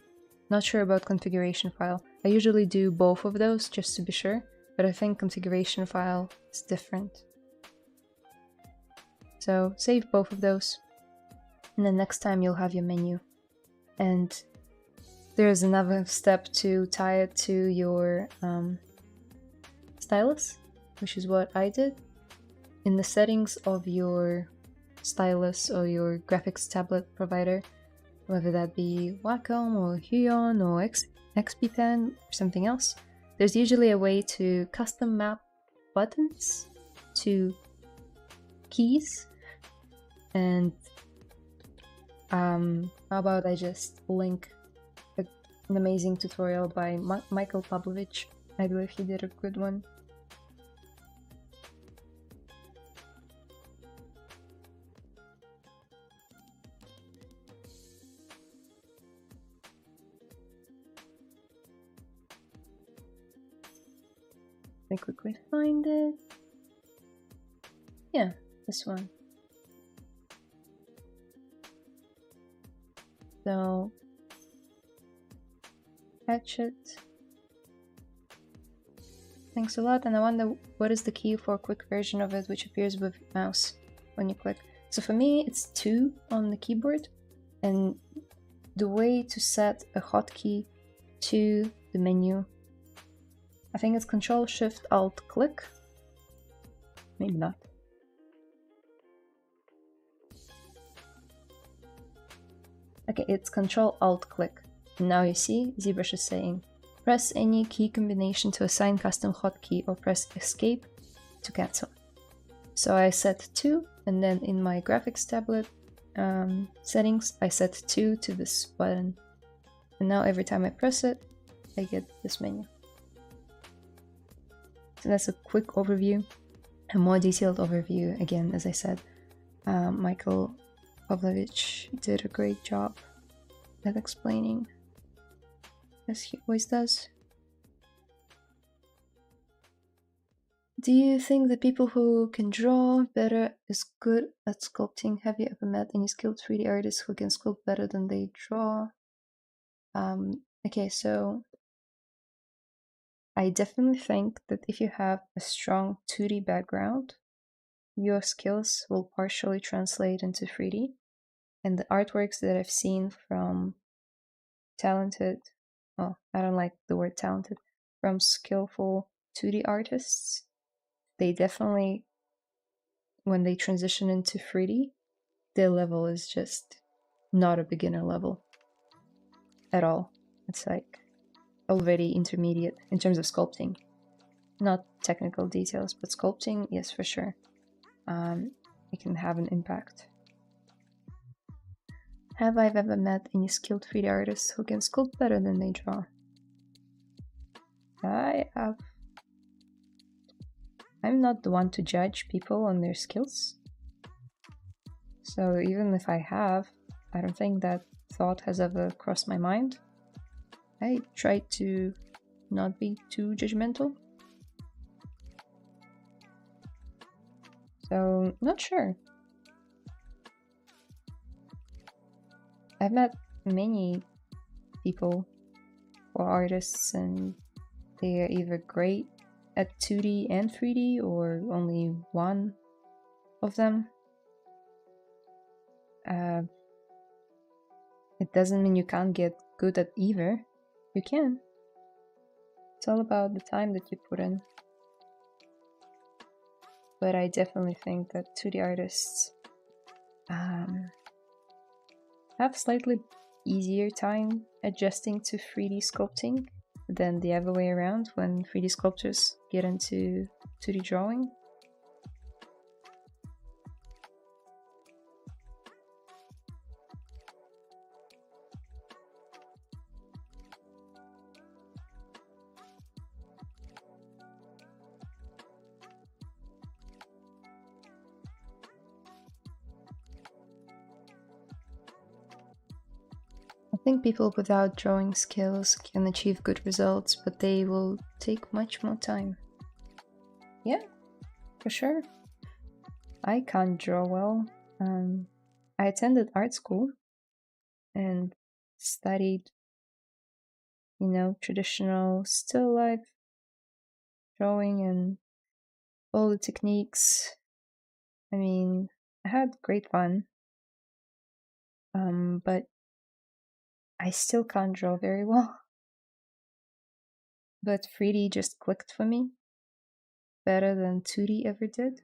Not sure about configuration file. I usually do both of those just to be sure, but I think configuration file is different. So save both of those, and then next time you'll have your menu. And there's another step to tie it to your stylus, which is what I did. In the settings of your stylus or your graphics tablet provider, whether that be Wacom or Huion or XPpen or something else, there's usually a way to custom map buttons to keys. And how about I just link an amazing tutorial by Michael Pavlovich. I believe he did a good one. Let me quickly find it. Yeah, this one. So, catch it. Thanks a lot, and I wonder what is the key for a quick version of it which appears with mouse when you click. So for me it's 2 on the keyboard, and the way to set a hotkey to the menu, I think it's Control-Shift-Alt-Click. Maybe not. Okay, it's Control-Alt-Click. Now you see ZBrush is saying, press any key combination to assign custom hotkey or press Escape to cancel. So I set 2, and then in my graphics tablet settings, I set 2 to this button. And now every time I press it, I get this menu. So that's a quick overview. A more detailed overview, again, as I said, Michael Pavlovich did a great job at explaining, as he always does. Do you think that people who can draw better is good at sculpting? Have you ever met any skilled 3D artists who can sculpt better than they draw? Okay, so I definitely think that if you have a strong 2D background, your skills will partially translate into 3D. And the artworks that I've seen from talented, well, I don't like the word talented, from skillful 2D artists, they definitely, when they transition into 3D, their level is just not a beginner level at all. It's like already intermediate in terms of sculpting. Not technical details, but sculpting, yes, for sure. It can have an impact. Have I ever met any skilled 3D artists who can sculpt better than they draw? I have. I'm not the one to judge people on their skills. So even if I have, I don't think that thought has ever crossed my mind. I try to not be too judgmental. So, not sure. I've met many people who are artists, and they are either great at 2D and 3D or only one of them. It doesn't mean you can't get good at either. You can. It's all about the time that you put in. But I definitely think that 2D artists have slightly easier time adjusting to 3D sculpting than the other way around when 3D sculptors get into 2D drawing. I think people without drawing skills can achieve good results, but they will take much more time. Yeah, for sure. I can't draw well. I attended art school, and studied, you know, traditional still life drawing and all the techniques. I mean, I had great fun, but I still can't draw very well. But 3D just clicked for me better than 2D ever did.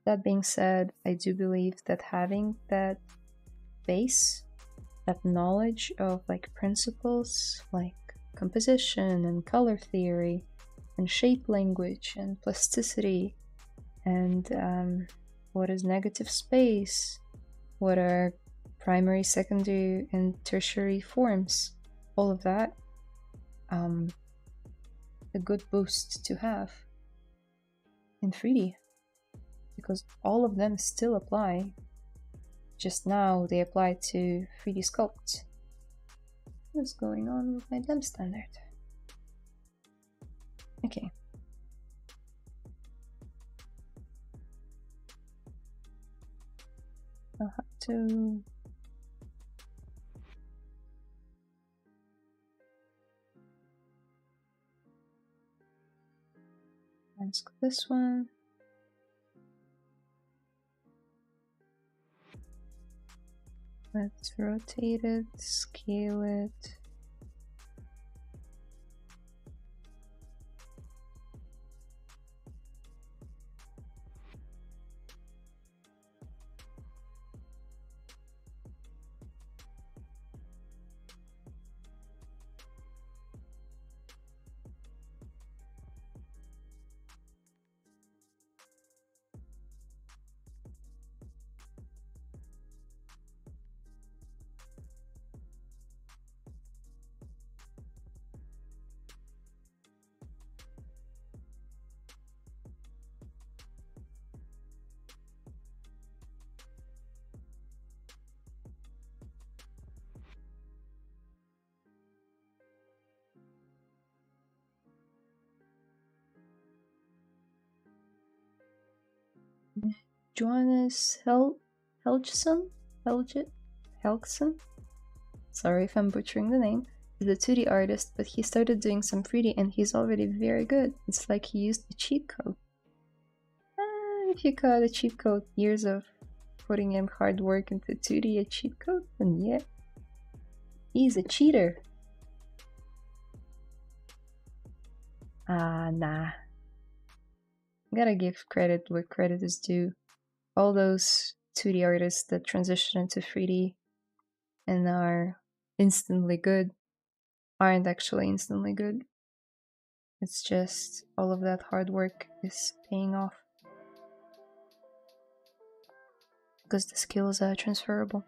That being said, I do believe that having that base, that knowledge of like principles like composition and color theory and shape language and plasticity and what is negative space, what are primary, secondary, and tertiary forms, all of that, a good boost to have in 3D, because all of them still apply, just now they apply to 3D Sculpt. What's going on with my dem standard? Okay. I'll have to mask this one. Let's rotate it, scale it. Johannes Helgson? Sorry if I'm butchering the name. He's a 2D artist, but he started doing some 3D and he's already very good. It's like he used a cheat code. If you got a cheat code, years of putting in hard work into 2D, a cheat code, then yeah, he's a cheater. Nah. Gotta give credit where credit is due. All those 2D artists that transition into 3D and are instantly good aren't actually instantly good. It's just all of that hard work is paying off because the skills are transferable.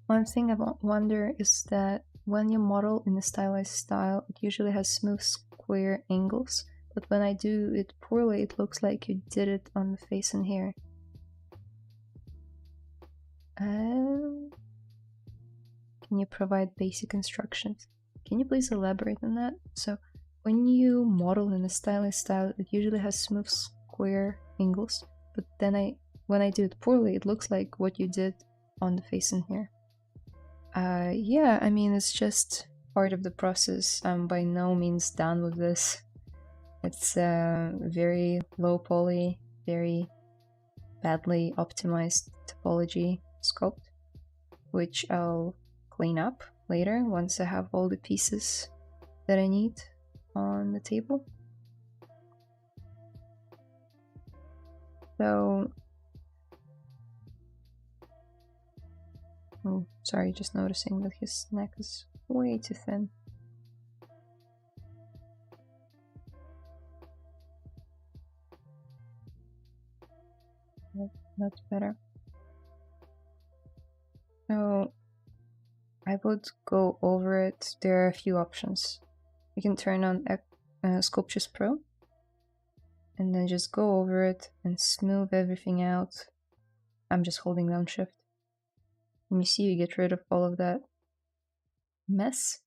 One thing I wonder is that when you model in a stylized style, it usually has smooth square angles, but when I do it poorly, it looks like you did it on the face and hair. Can you provide basic instructions? Can you please elaborate on that? So, when you model in a stylized style, it usually has smooth square angles, but then when I do it poorly, it looks like what you did on the face and hair. Yeah, I mean, it's just part of the process. I'm by no means done with this. It's very low poly, very badly optimized topology sculpt, which I'll clean up later once I have all the pieces that I need on the table. So, oh, sorry, just noticing that his neck is way too thin. That's better. So, I would go over it. There are a few options. You can turn on Sculpting Pro and then just go over it and smooth everything out. I'm just holding down Shift. And you see you get rid of all of that mess.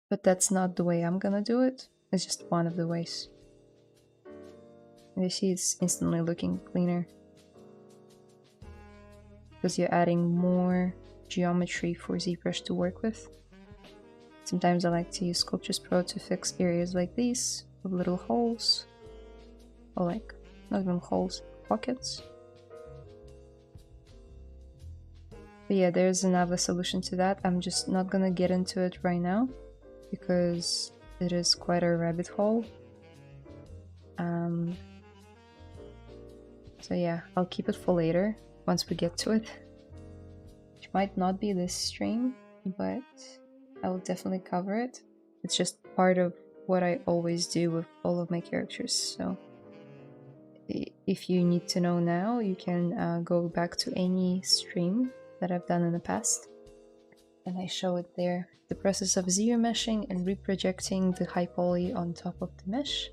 But that's not the way I'm gonna do it. It's just one of the ways. And you see it's instantly looking cleaner. Because you're adding more geometry for ZBrush to work with. Sometimes I like to use Sculpting Pro to fix areas like these, with little holes. Or like, not even holes, pockets. But yeah, there's another solution to that. I'm just not gonna get into it right now, because it is quite a rabbit hole. So yeah, I'll keep it for later, once we get to it. Which might not be this stream, but I will definitely cover it. It's just part of what I always do with all of my characters, so if you need to know now, you can go back to any stream that I've done in the past, and I show it there. The process of ZRemeshing and reprojecting the high poly on top of the mesh,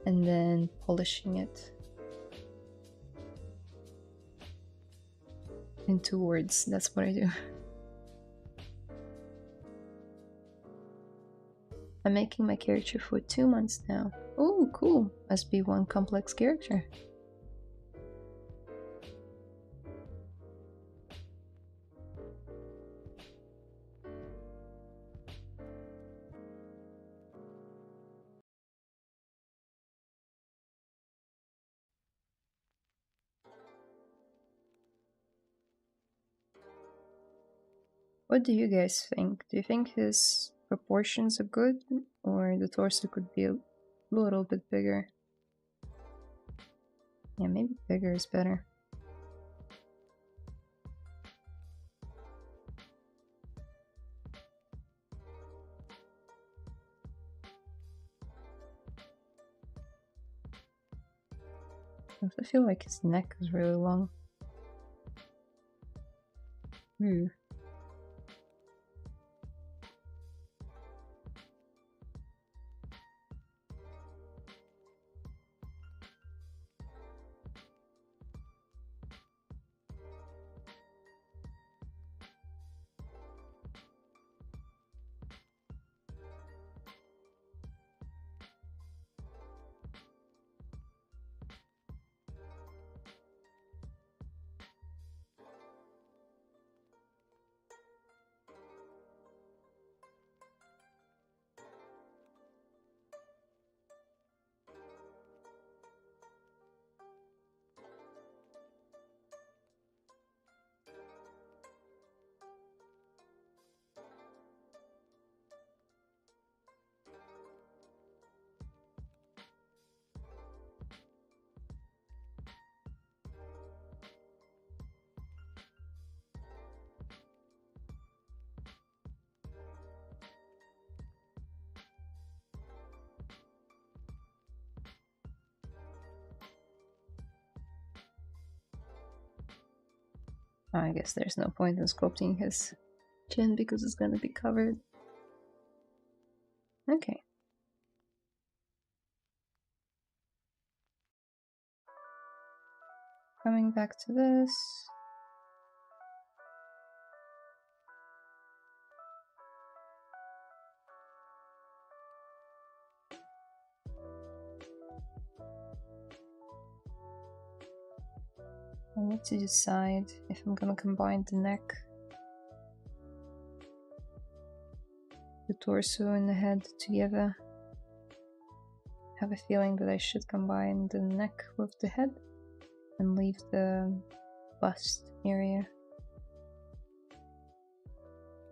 and then polishing it. In 2 words, that's what I do. I'm making my character for 2 months now. Oh, cool. Must be one complex character. What do you guys think? Do you think his proportions are good, or the torso could be a little bit bigger? Yeah, maybe bigger is better. I feel like his neck is really long. I guess there's no point in sculpting his chin because it's gonna be covered. Okay. Coming back to this. I need to decide if I'm gonna combine the neck, the torso, and the head together. I have a feeling that I should combine the neck with the head and leave the bust area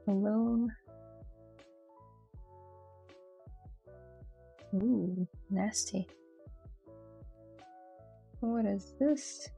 alone. Ooh, nasty. What is this?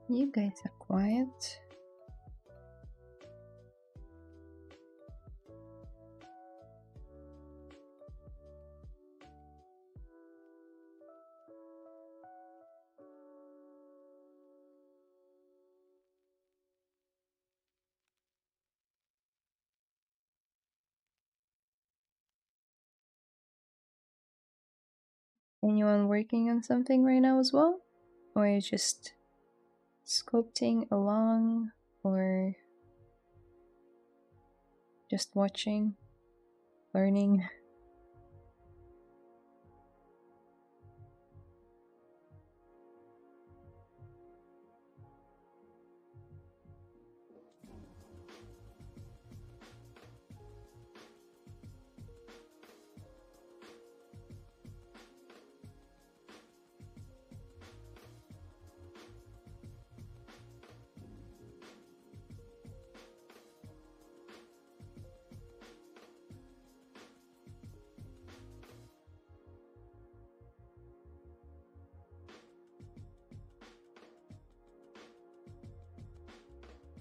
You guys are quiet. Anyone working on something right now as well? Or are you just sculpting along, or just watching, learning?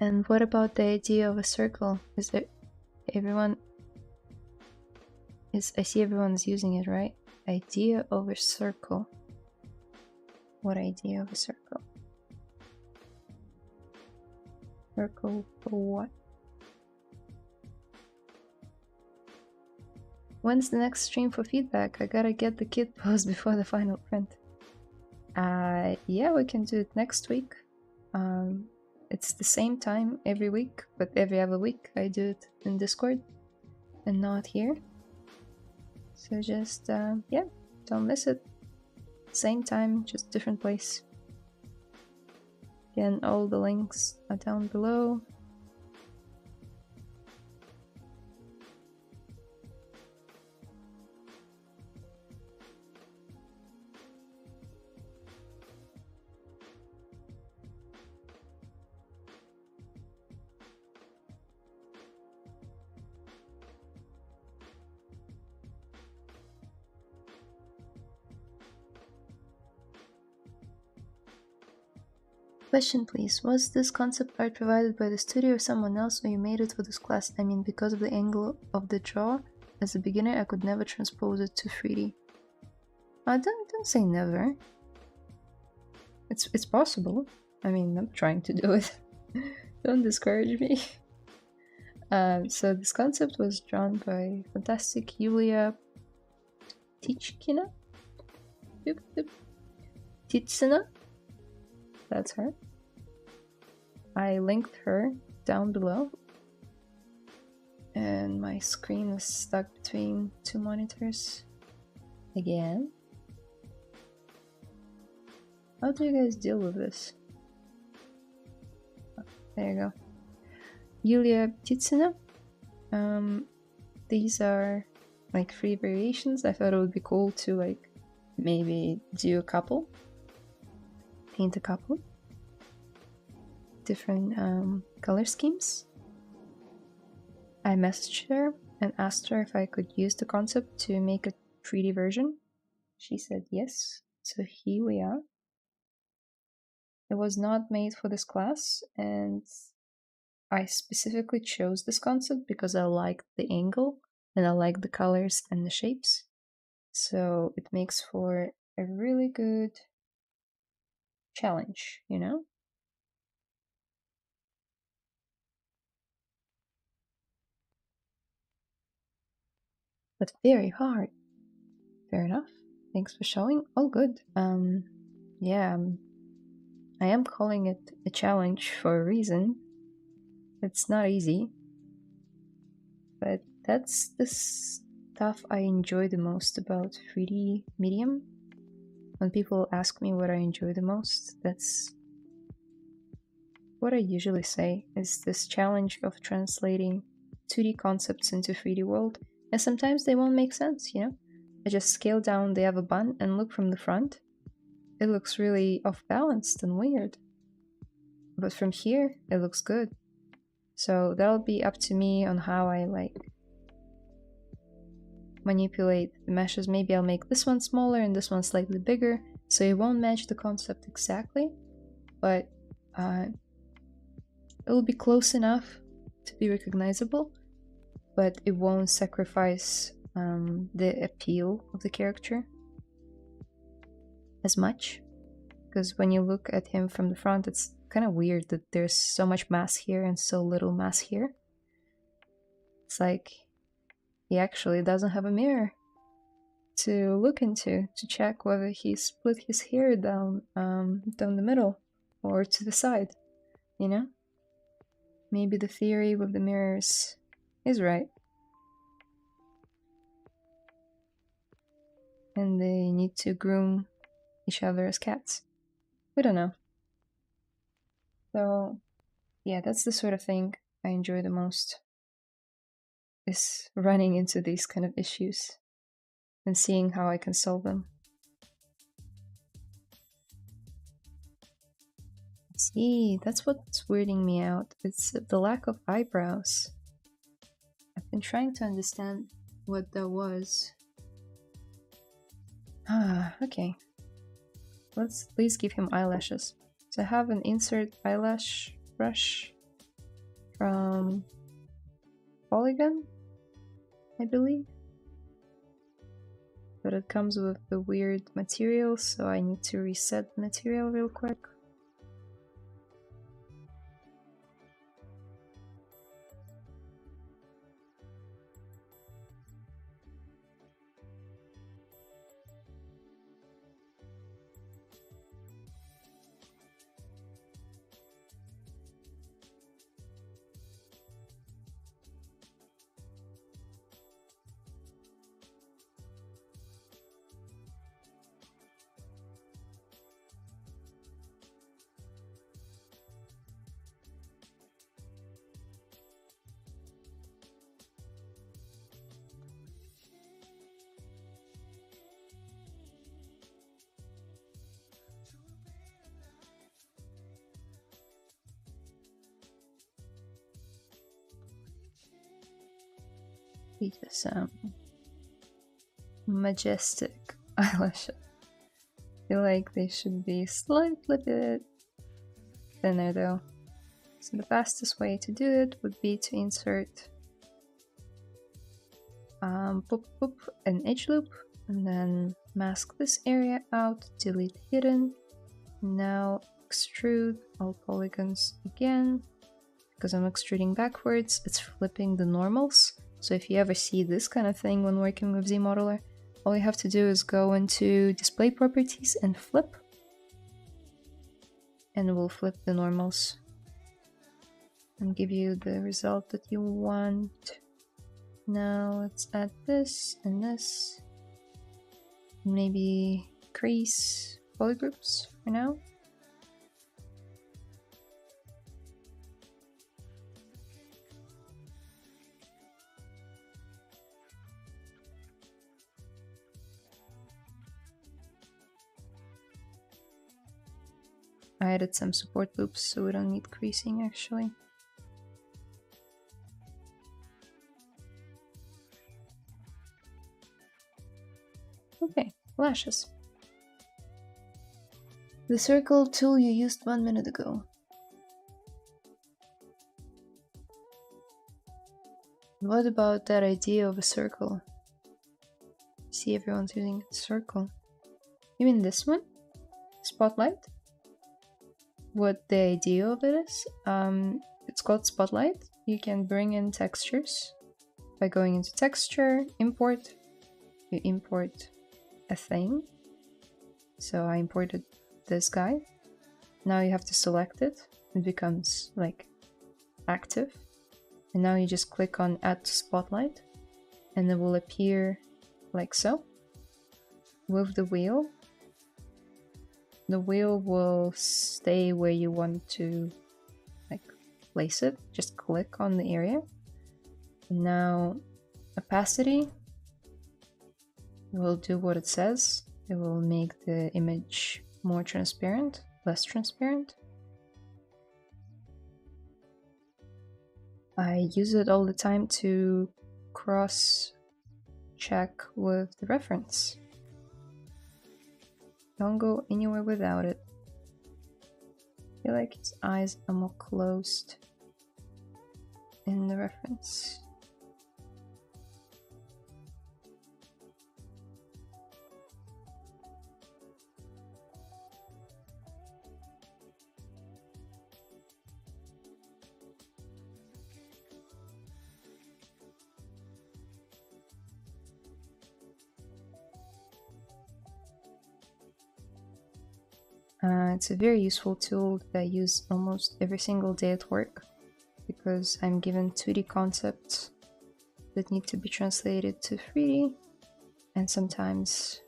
And what about the idea of a circle? Is there everyone is I see everyone's using it, right? Idea of a circle. What idea of a circle? Circle for what? When's the next stream for feedback? I gotta get the kit post before the final print. Yeah, we can do it next week. It's the same time every week, but every other week I do it in Discord and not here. So just, yeah, don't miss it. Same time, just different place. Again, all the links are down below. Question please, was this concept art provided by the studio or someone else, or you made it for this class? I mean, because of the angle of the draw, as a beginner I could never transpose it to 3D. Don't say never. It's possible. I mean, I'm trying to do it. Don't discourage me. So this concept was drawn by fantastic Yulia Tichkina? Titsina? That's her. I linked her down below. And my screen is stuck between two monitors. Again. How do you guys deal with this? Oh, there you go. Yulia Titsina. These are like 3 variations. I thought it would be cool to like maybe do a couple. Paint a couple. Different color schemes. I messaged her and asked her if I could use the concept to make a 3D version. She said yes. So here we are. It was not made for this class, and I specifically chose this concept because I like the angle and I like the colors and the shapes. So it makes for a really good challenge, you know? But very hard. Fair enough. Thanks for showing. All good. Yeah, I am calling it a challenge for a reason. It's not easy. But that's the stuff I enjoy the most about 3D medium. When people ask me what I enjoy the most, that's what I usually say, is this challenge of translating 2D concepts into 3D world. And sometimes they won't make sense, you know? I just scale down the Eva bun and look from the front. It looks really off-balanced and weird. But from here, it looks good. So that'll be up to me on how I like manipulate the meshes. Maybe I'll make this one smaller and this one slightly bigger, so it won't match the concept exactly, but it'll be close enough to be recognizable, but it won't sacrifice the appeal of the character as much. Because when you look at him from the front, it's kind of weird that there's so much mass here and so little mass here. It's like he actually doesn't have a mirror to look into to check whether he split his hair down the middle or to the side, you know? Maybe the theory with the mirrors is right. And they need to groom each other as cats. We don't know. So, yeah, that's the sort of thing I enjoy the most, is running into these kind of issues and seeing how I can solve them. See, that's what's weirding me out. It's the lack of eyebrows. I've been trying to understand what that was. Okay. Let's please give him eyelashes. So I have an insert eyelash brush from Polygon, I believe. But it comes with the weird material, so I need to reset the material real quick. Just majestic eyelashes. I feel like they should be slightly bit thinner though. So the fastest way to do it would be to insert an edge loop and then mask this area out, delete hidden. Now extrude all polygons again. Because I'm extruding backwards, it's flipping the normals. So if you ever see this kind of thing when working with ZModeler, all you have to do is go into display properties and flip. And it will flip the normals and give you the result that you want. Now let's add this and this. Maybe crease polygroups for now. I added some support loops, so we don't need creasing actually. Okay, lashes. The circle tool you used 1 minute ago. What about that idea of a circle? See, everyone's using a circle. You mean this one? Spotlight? What the idea of it is? It's called Spotlight. You can bring in textures by going into texture, import. You import a thing. So I imported this guy. Now you have to select it. It becomes like active. And now you just click on Add to Spotlight, and it will appear like so. With the wheel will stay where you want to like place it. Just click on the area. And now opacity will do what it says. It will make the image more transparent, less transparent. I use it all the time to cross check with the reference. Don't go anywhere without it. I feel like its eyes are more closed in the reference. It's a very useful tool that I use almost every single day at work because I'm given 2D concepts that need to be translated to 3D, and sometimes,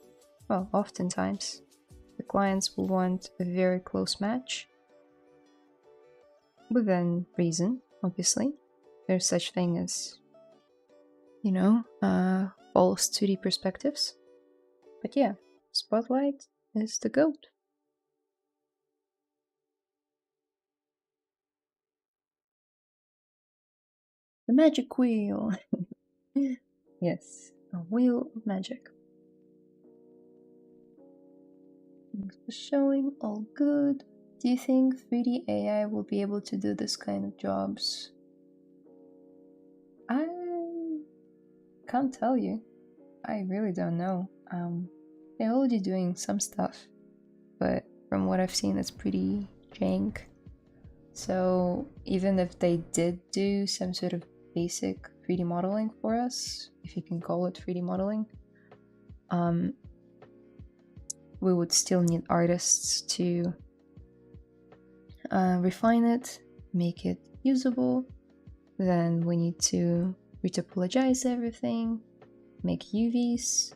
well, oftentimes, the clients will want a very close match within reason, obviously. There's such thing as, you know, false 2D perspectives. But yeah, Spotlight is the GOAT. The magic wheel. Yes, a wheel of magic. Thanks for showing, all good. Do you think 3D AI will be able to do this kind of jobs? I can't tell you. I really don't know. They're already doing some stuff, but from what I've seen, it's pretty jank. So even if they did do some sort of basic 3D modeling for us, if you can call it 3D modeling, we would still need artists to refine it, make it usable. Then we need to retopologize everything, make UVs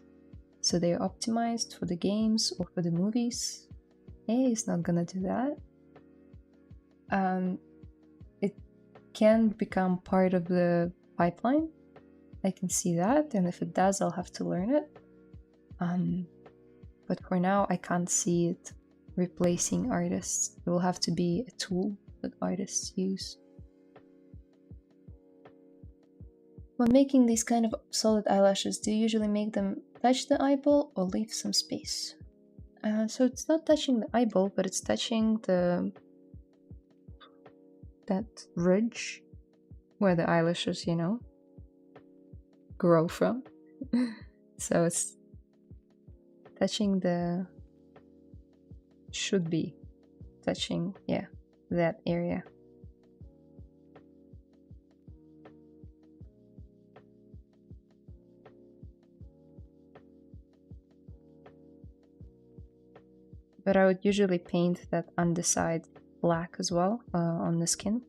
so they're optimized for the games or for the movies. AI is not gonna do that. It can become part of the pipeline. I can see that, and if it does, I'll have to learn it. But for now, I can't see it replacing artists. It will have to be a tool that artists use. When making these kind of solid eyelashes, do you usually make them touch the eyeball or leave some space? So it's not touching the eyeball, but it's touching that ridge where the eyelashes, you know, grow from. So it's touching should be touching, yeah, that area. But I would usually paint that underside black as well on the skin.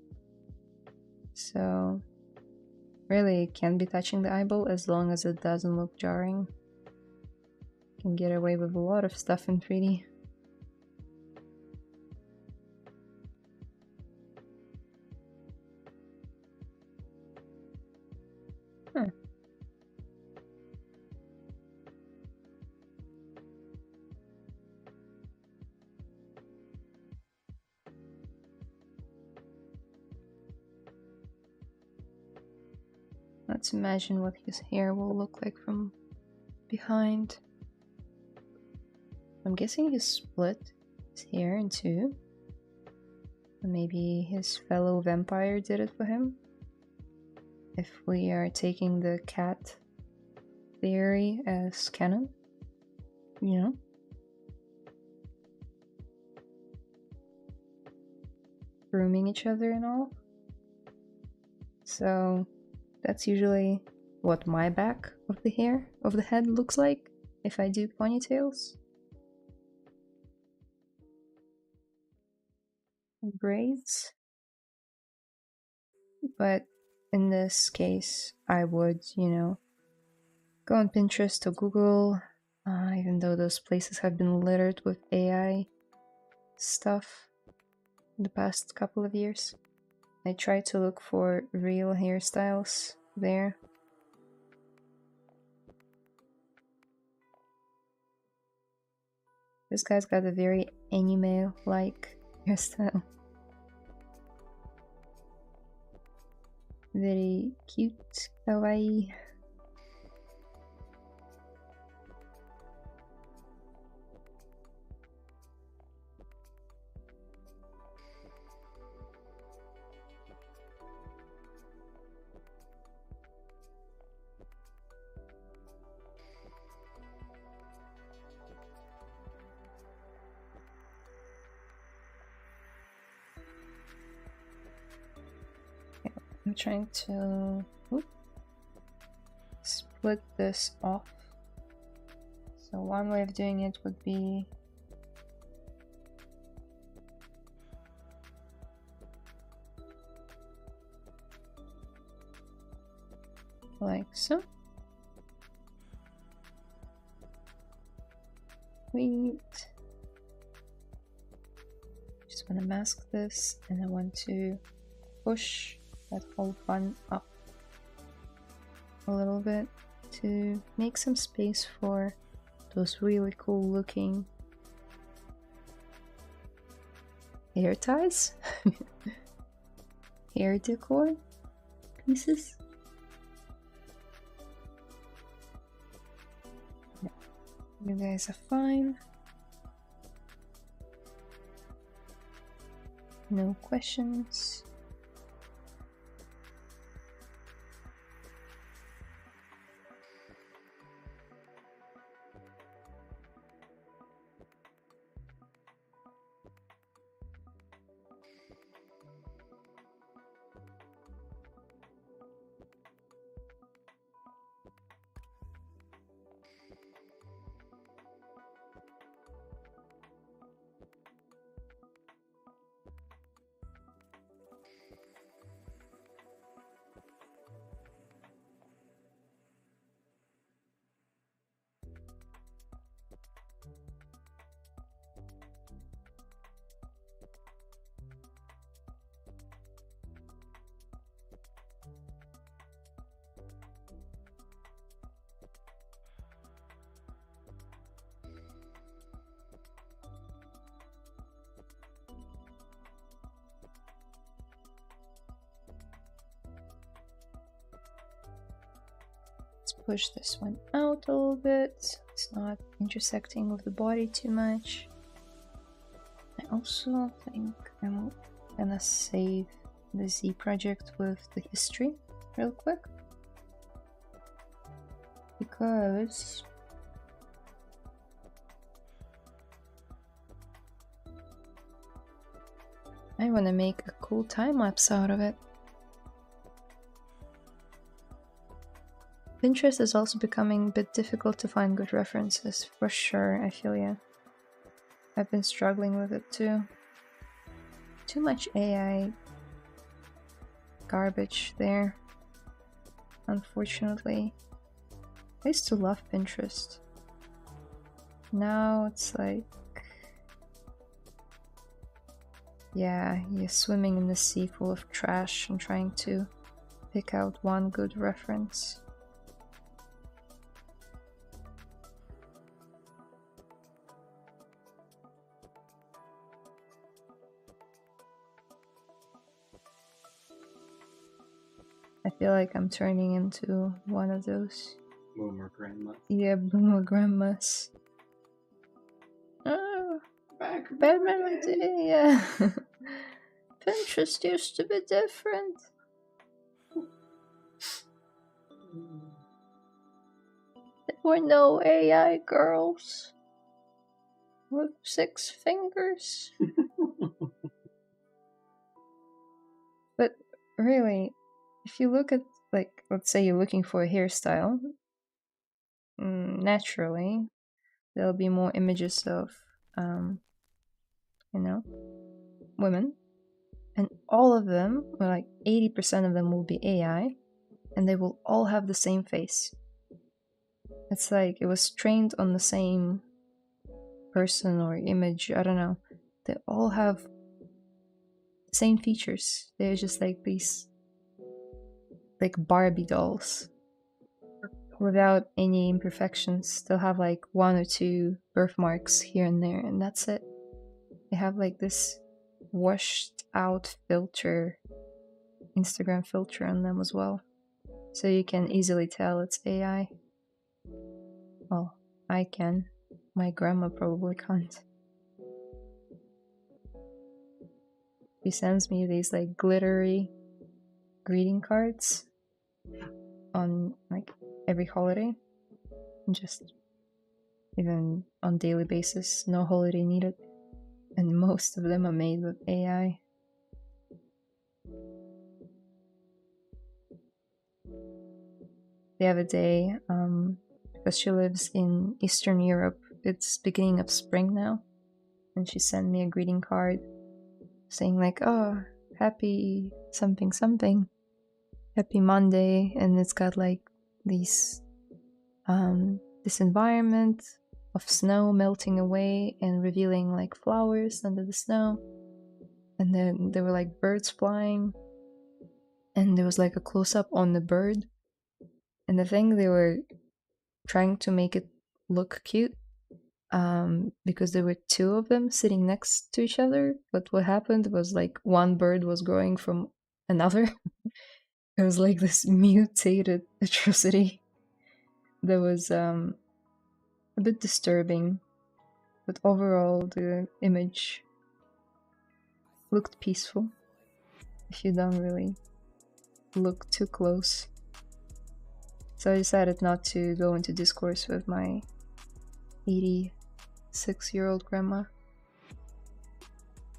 So really it can be touching the eyeball as long as it doesn't look jarring. You can get away with a lot of stuff in 3D. Let's imagine what his hair will look like from behind. I'm guessing he split his hair in two. Maybe his fellow vampire did it for him. If we are taking the cat theory as canon, you know? Grooming each other and all. So that's usually what my back of the hair of the head looks like if I do ponytails. And braids. But in this case, I would, you know, go on Pinterest or Google, even though those places have been littered with AI stuff the past couple of years. I try to look for real hairstyles there. This guy's got a very anime-like hairstyle. Very cute, kawaii. I'm trying to split this off. So one way of doing it would be like so. Wait. Just want to mask this, and I want to push that whole bun up a little bit to make some space for those really cool looking hair ties, hair decor pieces. Yeah. You guys are fine. No questions. Let's push this one out a little bit. It's not intersecting with the body too much. I also think I'm gonna save the Z project with the history real quick, because I want to make a cool time lapse out of it. Pinterest is also becoming a bit difficult to find good references, for sure, I feel ya. I've been struggling with it too. Too much AI garbage there, unfortunately. I used to love Pinterest. Now it's like, yeah, you're swimming in the sea full of trash and trying to pick out one good reference. I feel like I'm turning into one of those Boomer grandma. yeah, boomer grandmas. Oh, Back bad memory today, yeah. Pinterest used to be different. There were no AI girls with 6 fingers. But really, if you look at, like, let's say you're looking for a hairstyle, naturally, there'll be more images of, you know, women. and all of them, or like 80% of them, will be AI, and they will all have the same face. It's like it was trained on the same person or image, I don't know. They all have the same features. They're just like these like Barbie dolls without any imperfections. They'll have like 1 or 2 birthmarks here and there, and that's it. They have like this washed out filter, Instagram filter on them as well. So you can easily tell it's AI. Well, I can. My grandma probably can't. She sends me these like glittery greeting cards on like every holiday. Just even on daily basis, no holiday needed. And most of them are made with AI. The other day, because she lives in Eastern Europe, it's beginning of spring now, and she sent me a greeting card saying like, oh, happy something something, happy Monday, and it's got like these this environment of snow melting away and revealing like flowers under the snow, and then there were like birds flying, and there was like a close-up on the bird, and the thing they were trying to make it look cute, because there were 2 of them sitting next to each other, but what happened was like one bird was growing from another. It was like this mutated atrocity that was a bit disturbing, but overall the image looked peaceful if you don't really look too close. So I decided not to go into discourse with my 86-year-old grandma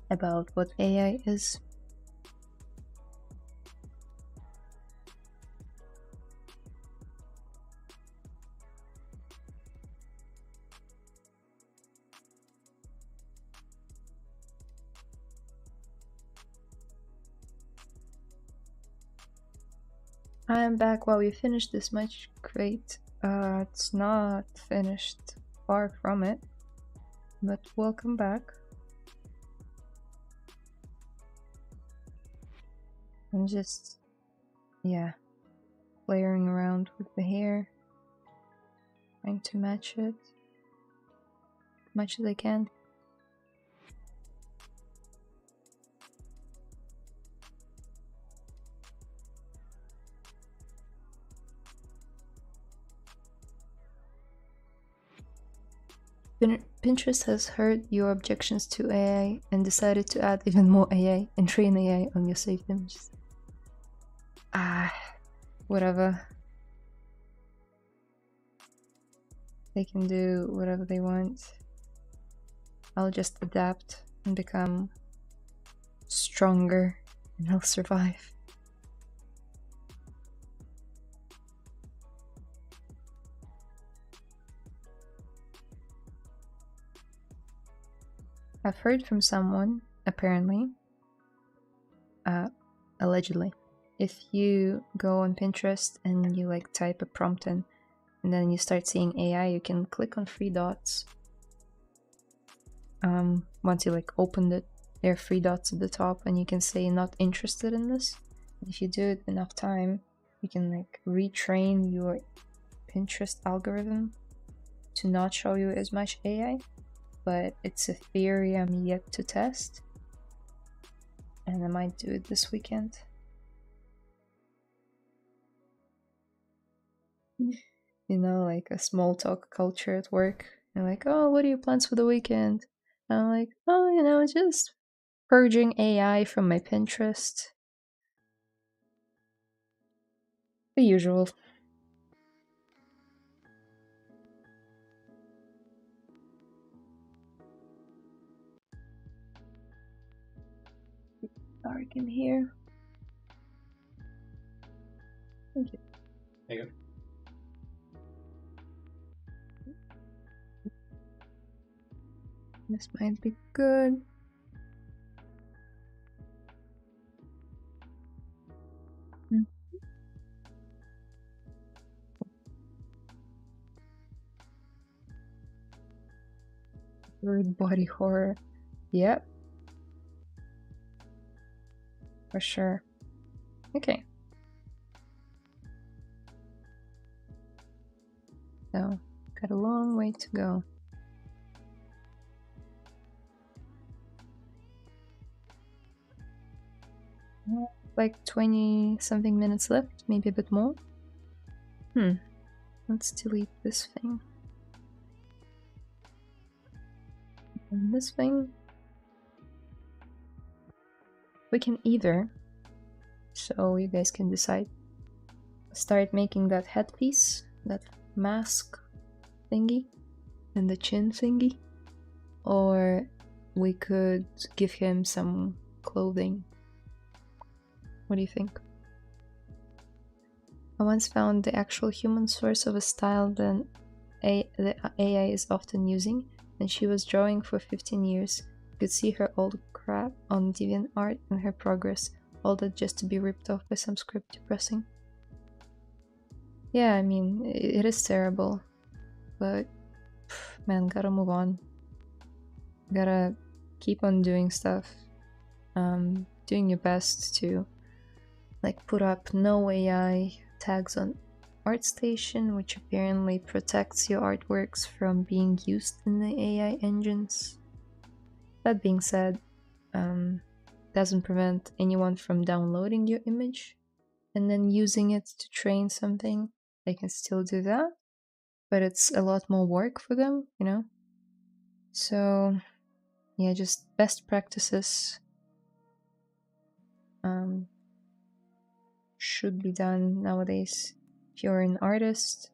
about what AI is. I'm back while we finish this much. Great. It's not finished, far from it, but welcome back. I'm just, yeah, playing around with the hair, trying to match it as much as I can. Pinterest has heard your objections to AI and decided to add even more AI and train AI on your saved images. Whatever. They can do whatever they want. I'll just adapt and become stronger, and I'll survive. I've heard from someone, apparently, allegedly, if you go on Pinterest and you like type a prompt in, and then you start seeing AI, you can click on 3 dots. Once you like opened it, there are 3 dots at the top, and you can say not interested in this. And if you do it enough time, you can like retrain your Pinterest algorithm to not show you as much AI. But it's a theory I'm yet to test, and I might do it this weekend. You know, like a small talk culture at work. You're like, oh, what are your plans for the weekend? And I'm like, oh, you know, just purging AI from my Pinterest. The usual. Dark in here. Thank you. There you go. This might be good. Third body horror. Yep. For sure. Okay. So, got a long way to go. Like 20 something minutes left, maybe a bit more. Let's delete this thing. And this thing. We can either, so you guys can decide, start making that headpiece, that mask thingy, and the chin thingy, or we could give him some clothing. What do you think? I once found the actual human source of a style that the AI is often using, and she was drawing for 15 years. You could see her old crap on DeviantArt and her progress, all that just to be ripped off by some script depressing. Yeah, I mean, it is terrible, but man, gotta move on. Gotta keep on doing stuff. Doing your best to like put up no AI tags on ArtStation, which apparently protects your artworks from being used in the AI engines. That being said, doesn't prevent anyone from downloading your image and then using it to train something. They can still do that, but it's a lot more work for them, you know? So, yeah, just best practices should be done nowadays. If you're an artist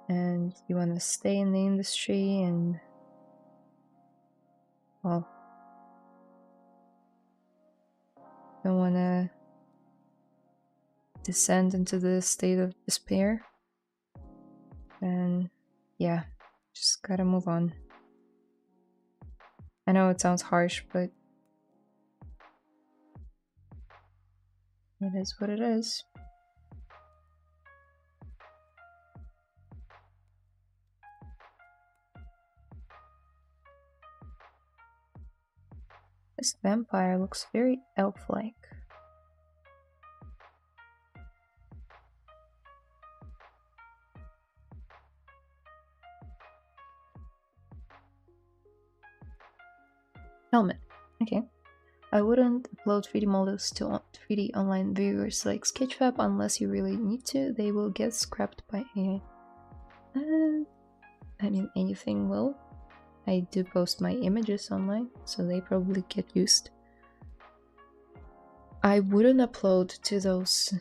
and you want to stay in the industry and, well, don't want to descend into the state of despair, then yeah, just gotta move on. I know it sounds harsh, but it is what it is. This vampire looks very elf-like. Helmet. Okay. I wouldn't upload 3D models to 3D online viewers like Sketchfab unless you really need to. They will get scrapped by AI. I mean, anything will. I do post my images online, so they probably get used. I wouldn't upload to those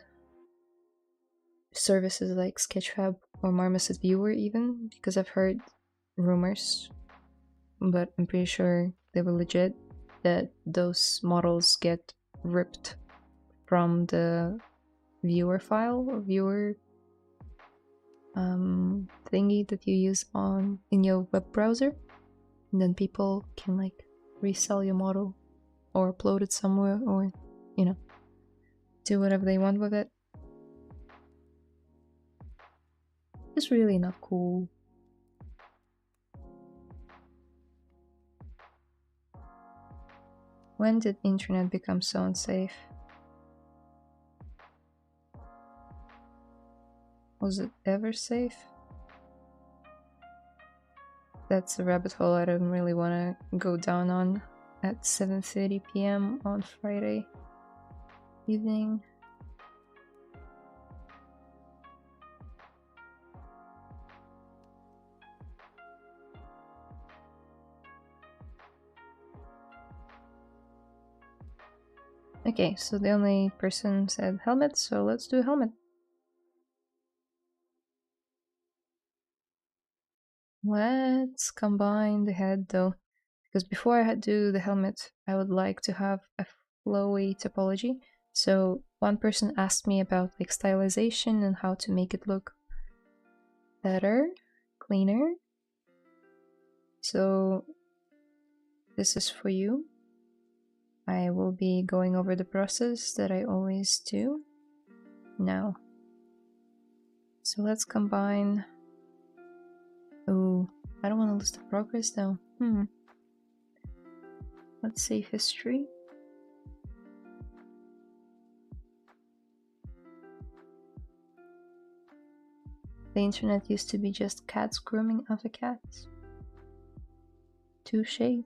services like Sketchfab or Marmoset Viewer even, because I've heard rumors, but I'm pretty sure they were legit, that those models get ripped from the viewer file or viewer thingy that you use in your web browser, and then people can like resell your model or upload it somewhere, or you know, do whatever they want with it. It's really not cool. When did internet become so unsafe? Was it ever safe? That's a rabbit hole I don't really want to go down on at 7:30 p.m. on Friday evening. Okay, so the only person said helmet, so let's do a helmet. Let's combine the head though, because before I do the helmet, I would like to have a flowy topology. So one person asked me about like stylization and how to make it look better, cleaner. So this is for you. I will be going over the process that I always do now. So let's combine. Oh, I don't want to lose the progress though. Let's save history. The internet used to be just cats grooming other cats. Touché.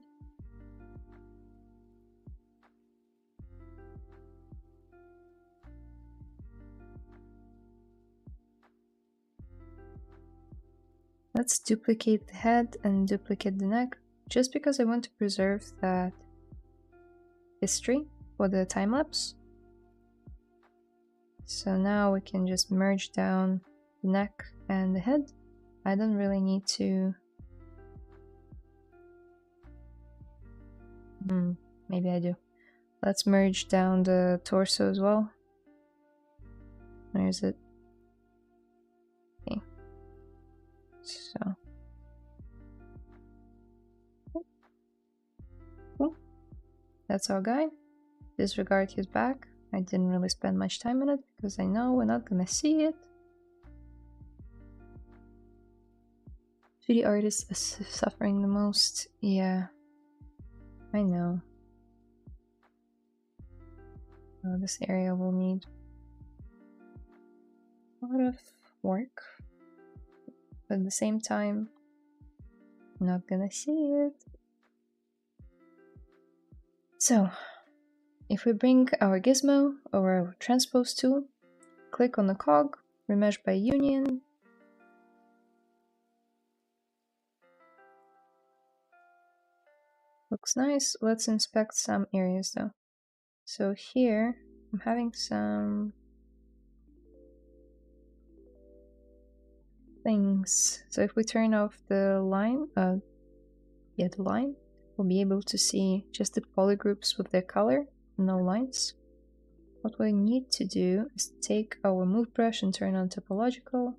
Let's duplicate the head and duplicate the neck, just because I want to preserve that history for the time lapse. So now we can just merge down the neck and the head. I don't really need to... maybe I do. Let's merge down the torso as well. Where is it? Okay. So... that's our guy. Disregard his back. I didn't really spend much time on it because I know we're not gonna see it. 3D artists are suffering the most. Yeah, I know. Oh, this area will need a lot of work, but at the same time, I'm not gonna see it. So, if we bring our gizmo or our transpose tool, click on the cog, remesh by union. Looks nice. Let's inspect some areas though. So here, I'm having some things. So if we turn off the line, the line, we'll be able to see just the polygroups with their color, no lines. What we need to do is take our move brush and turn on topological.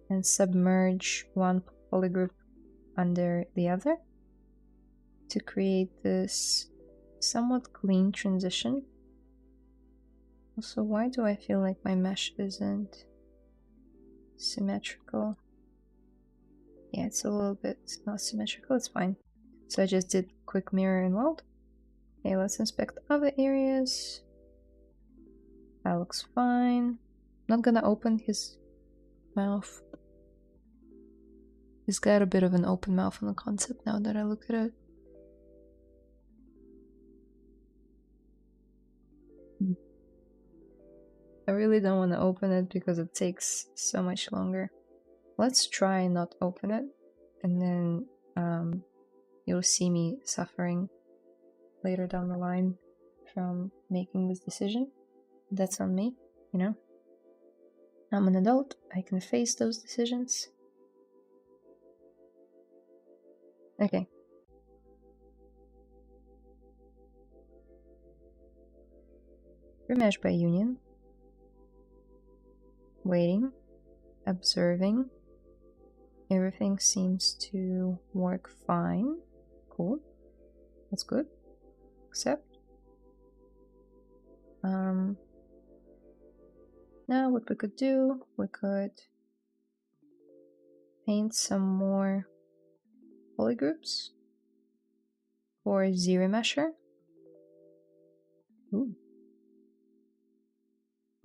And submerge one polygroup under the other to create this somewhat clean transition. Also, why do I feel like my mesh isn't symmetrical? Yeah, it's a little bit not symmetrical, it's fine. So I just did quick mirror and weld. Okay, let's inspect other areas. That looks fine. Not gonna open his mouth. He's got a bit of an open mouth on the concept now that I look at it. I really don't want to open it because it takes so much longer. Let's try not open it, and then you'll see me suffering later down the line from making this decision. That's on me, you know? I'm an adult, I can face those decisions. Okay. Remesh by union. Waiting. Observing. Everything seems to work fine. Cool. That's good. Accept. Now what we could do, we could paint some more polygroups for ZRemesher. Ooh.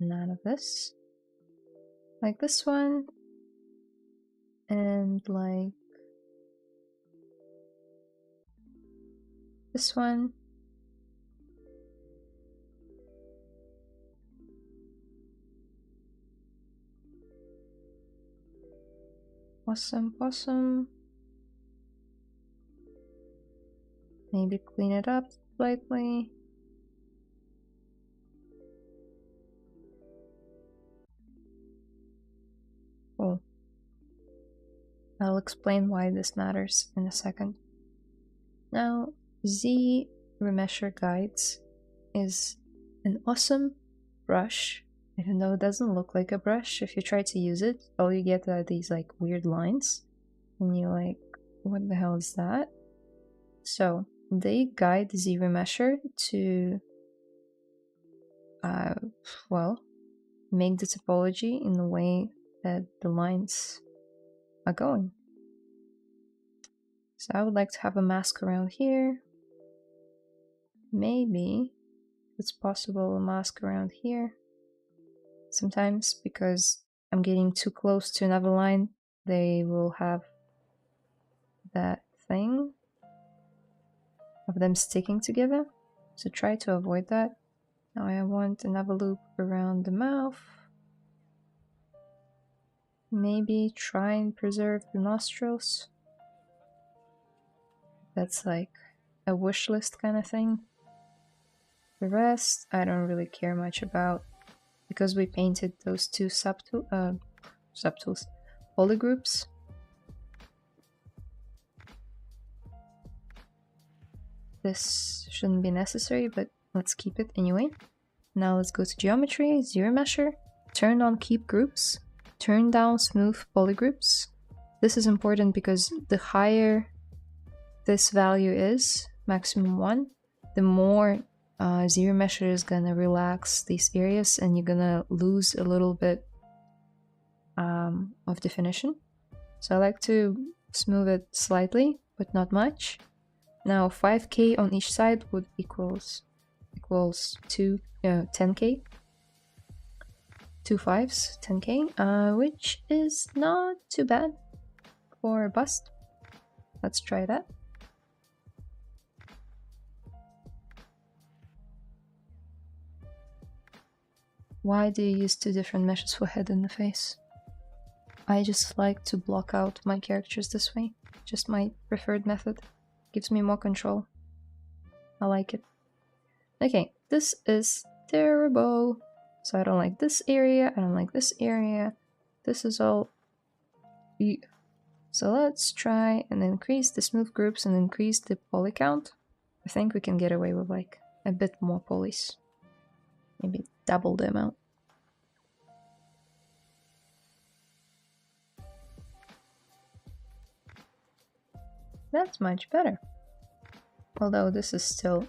None of this. Like this one. And like this one. Awesome. Maybe clean it up slightly. Oh. I'll explain why this matters in a second. Now, ZRemesher Guides is an awesome brush, even though it doesn't look like a brush. If you try to use it, all you get are these like weird lines, and you're like, what the hell is that? So they guide ZRemesher to well, make the topology in a way that the lines are going. So I would like to have a mask around here. Maybe it's possible a mask around here. Sometimes because I'm getting too close to another line, they will have that thing of them sticking together. So try to avoid that. Now I want another loop around the mouth. Maybe try and preserve the nostrils. That's like a wish list kind of thing. The rest I don't really care much about because we painted those two subtools, polygroups. This shouldn't be necessary, but let's keep it anyway. Now let's go to geometry, ZRemesher, turn on keep groups, turn down smooth polygroups. This is important because the higher this value is, maximum 1, the more ZRemesher is gonna relax these areas and you're gonna lose a little bit of definition. So I like to smooth it slightly, but not much. Now 5k on each side would equals 10k. 2 5s, 10k, which is not too bad for a bust. Let's try that. Why do you use 2 different meshes for head and the face? I just like to block out my characters this way. Just my preferred method. Gives me more control. I like it. Okay, this is terrible. So I don't like this area, I don't like this area. This is all... So let's try and increase the smooth groups and increase the poly count. I think we can get away with like a bit more polys. Maybe double the amount. That's much better. Although this is still...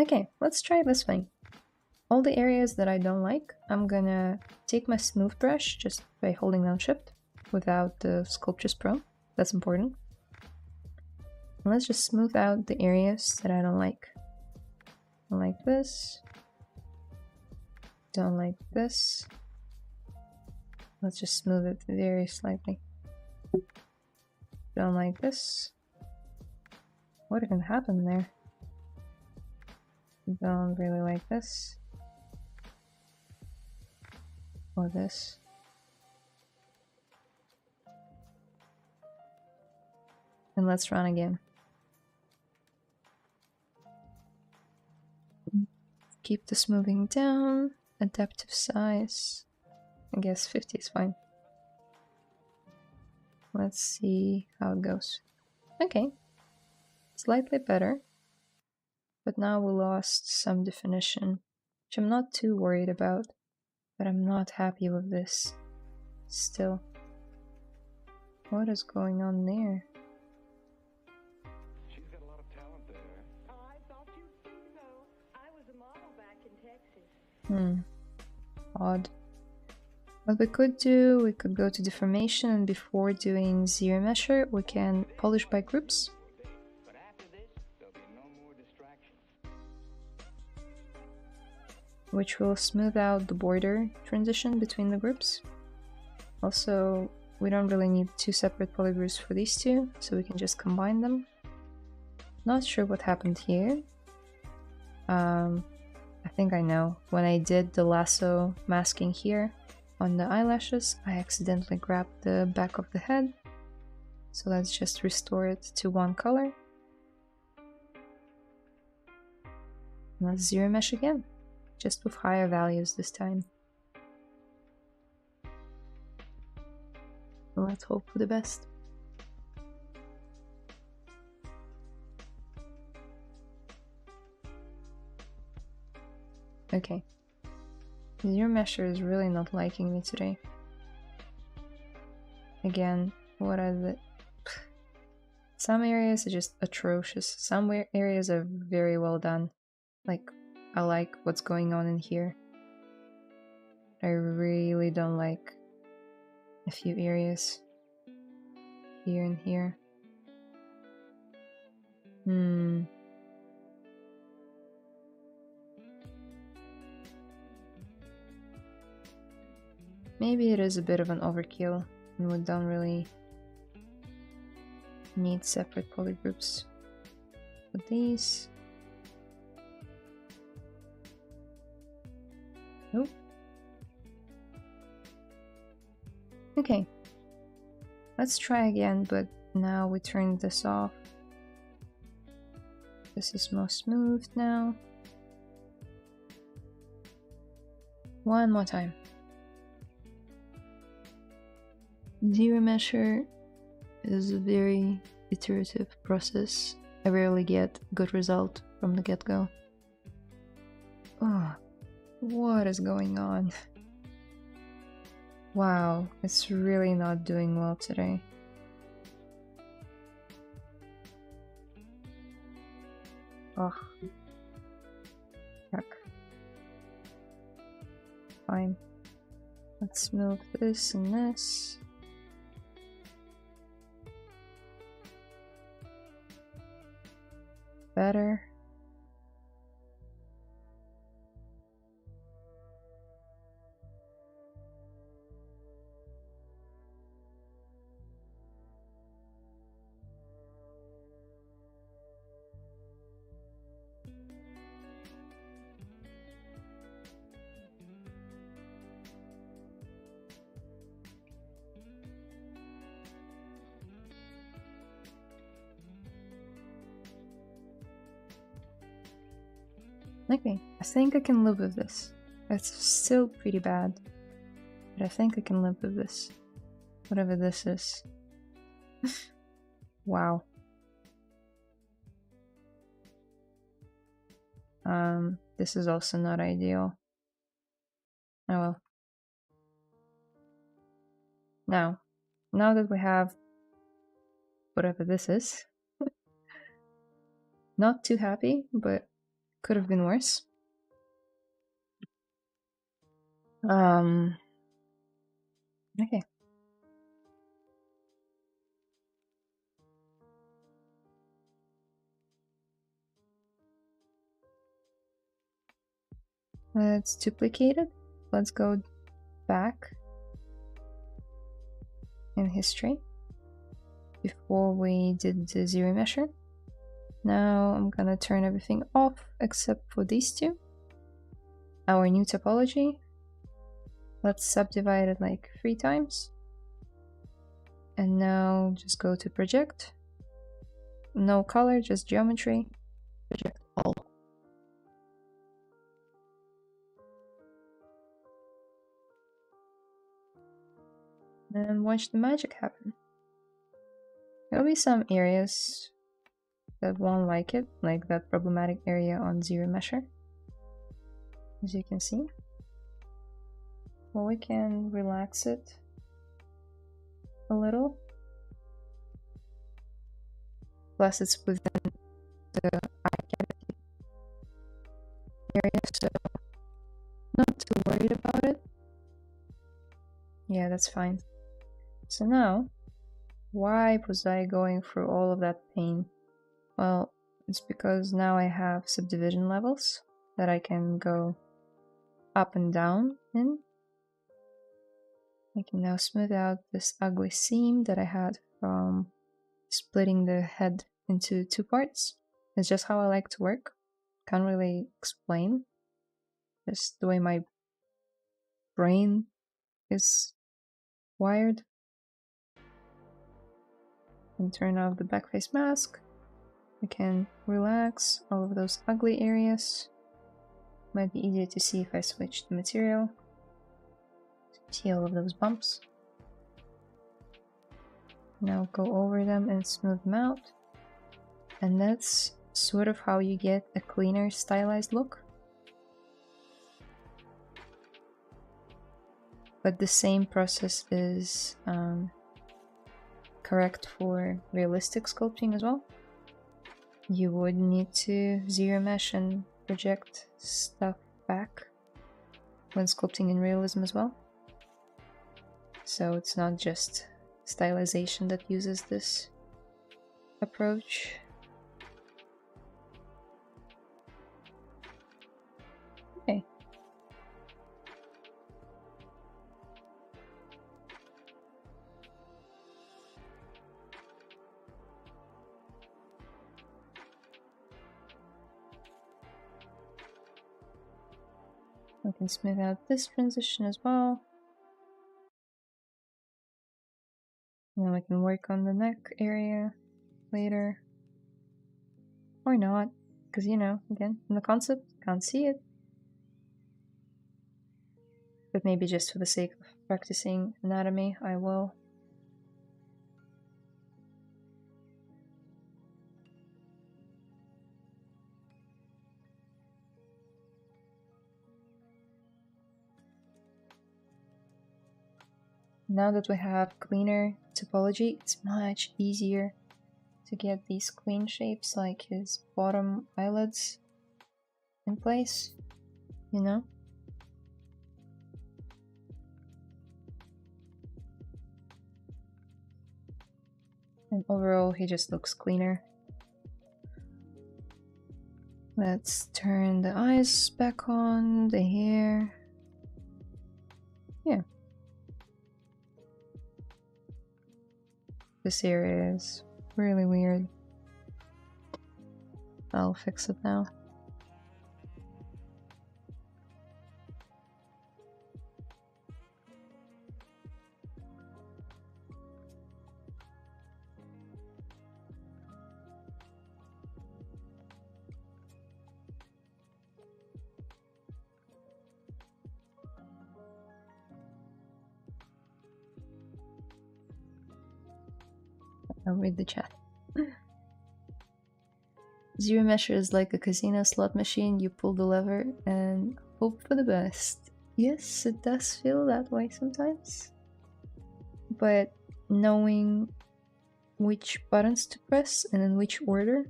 Okay, let's try this thing. All the areas that I don't like, I'm gonna take my smooth brush just by holding down shift without the Sculpting Pro. That's important. And let's just smooth out the areas that I don't like. Don't like this. Don't like this. Let's just smooth it very slightly. Don't like this. What can happen there? Don't really like this. Or this. And let's run again. Keep the smoothing down. Adaptive size. I guess 50 is fine. Let's see how it goes. Okay. Slightly better. But now we lost some definition, which I'm not too worried about. But I'm not happy with this still. What is going on there? She's got a lot of talent there. Oh, I thought you'd think so. I was a model back in Texas. Odd. What we could do, we could go to Deformation, and before doing ZRemesher, we can polish by groups. But after this, there'll be no more distractions. Which will smooth out the border transition between the groups. Also, we don't really need 2 separate polygroups for these two, so we can just combine them. Not sure what happened here. I think I know. When I did the lasso masking here on the eyelashes, I accidentally grabbed the back of the head. So let's just restore it to one color. Let's ZRemesh again. Just with higher values this time. Let's hope for the best. Okay. ZRemesher is really not liking me today. Again, what are the... Some areas are just atrocious. Some areas are very well done. Like, I like what's going on in here. I really don't like a few areas here and here. Maybe it is a bit of an overkill and we don't really need separate polygroups. But these... Nope. Okay. Let's try again, but now we turn this off. This is more smooth now. One more time. ZRemesher is a very iterative process. I rarely get good result from the get-go. Oh, what is going on? Wow, it's really not doing well today. Oh, yuck. Fine. Let's move this and this. Better. Okay, I think I can live with this. It's still pretty bad, but I think I can live with this. Whatever this is. Wow. This is also not ideal. Oh well. Now that we have whatever this is, not too happy, but could have been worse. Okay. Let's duplicate it. Let's go back in history before we did the ZRemesher. Now I'm gonna turn everything off except for these two. Our new topology. Let's subdivide it like 3 times. And now just go to project. No color, just geometry. Project all. And watch the magic happen. There'll be some areas that won't like it, like that problematic area on ZRemesher, as you can see. Well, we can relax it a little. Plus it's within the eye cavity area, so not too worried about it. Yeah, that's fine. So now, why was I going through all of that pain? Well, it's because now I have subdivision levels that I can go up and down in. I can now smooth out this ugly seam that I had from splitting the head into 2 parts. It's just how I like to work. Can't really explain. Just the way my brain is wired. And turn off the backface mask. I can relax all of those ugly areas. Might be easier to see if I switch the material. See all of those bumps. Now go over them and smooth them out. And that's sort of how you get a cleaner, stylized look. But the same process is correct for realistic sculpting as well. You would need to ZRemesh and project stuff back when sculpting in realism as well. So it's not just stylization that uses this approach. Okay. I can smooth out this transition as well. Now I can work on the neck area later. Or not, because you know, again, in the concept, can't see it. But maybe just for the sake of practicing anatomy, I will. Now that we have cleaner topology, it's much easier to get these clean shapes like his bottom eyelids in place, you know? And overall, he just looks cleaner. Let's turn the eyes back on, the hair. Yeah. This area is really weird. I'll fix it now. I'll read the chat. ZRemesher is like a casino slot machine. You pull the lever and hope for the best. Yes, it does feel that way sometimes. But knowing which buttons to press and in which order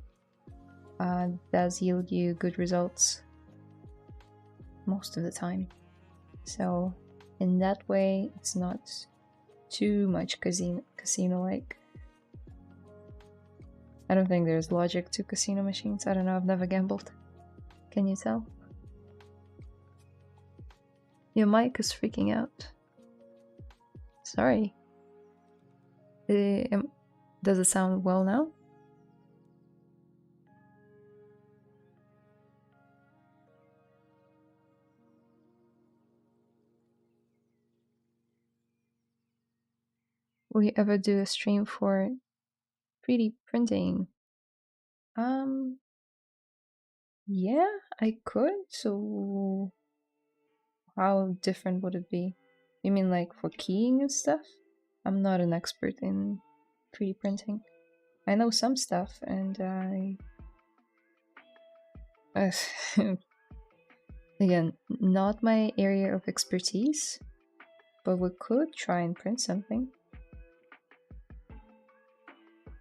does yield you good results most of the time. So in that way, it's not too much casino-like. I don't think there's logic to casino machines. I don't know, I've never gambled. Can you tell? Your mic is freaking out. Sorry. Does it sound well now? Will you ever do a stream for 3D printing? Yeah, I could. So how different would it be? You mean like for keying and stuff? I'm not an expert in 3D printing. I know some stuff and again, not my area of expertise, but we could try and print something.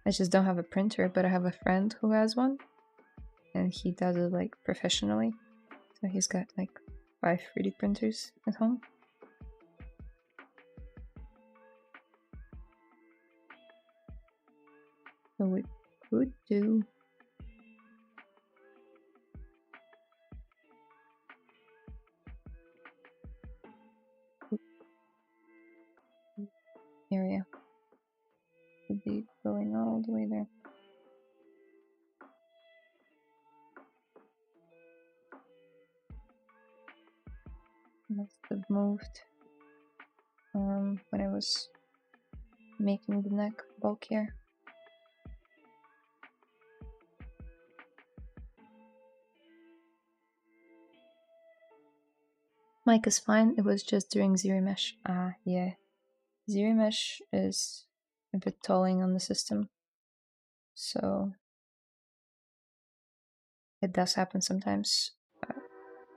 I just don't have a printer, but I have a friend who has one and he does it like professionally. So he's got like 5 3D printers at home. So we could do area. Could be going all the way there. Must have moved when I was making the neck bulkier. Mic is fine, it was just during ZRemesh. Ah, yeah. ZRemesh is a bit tolling on the system. So it does happen sometimes.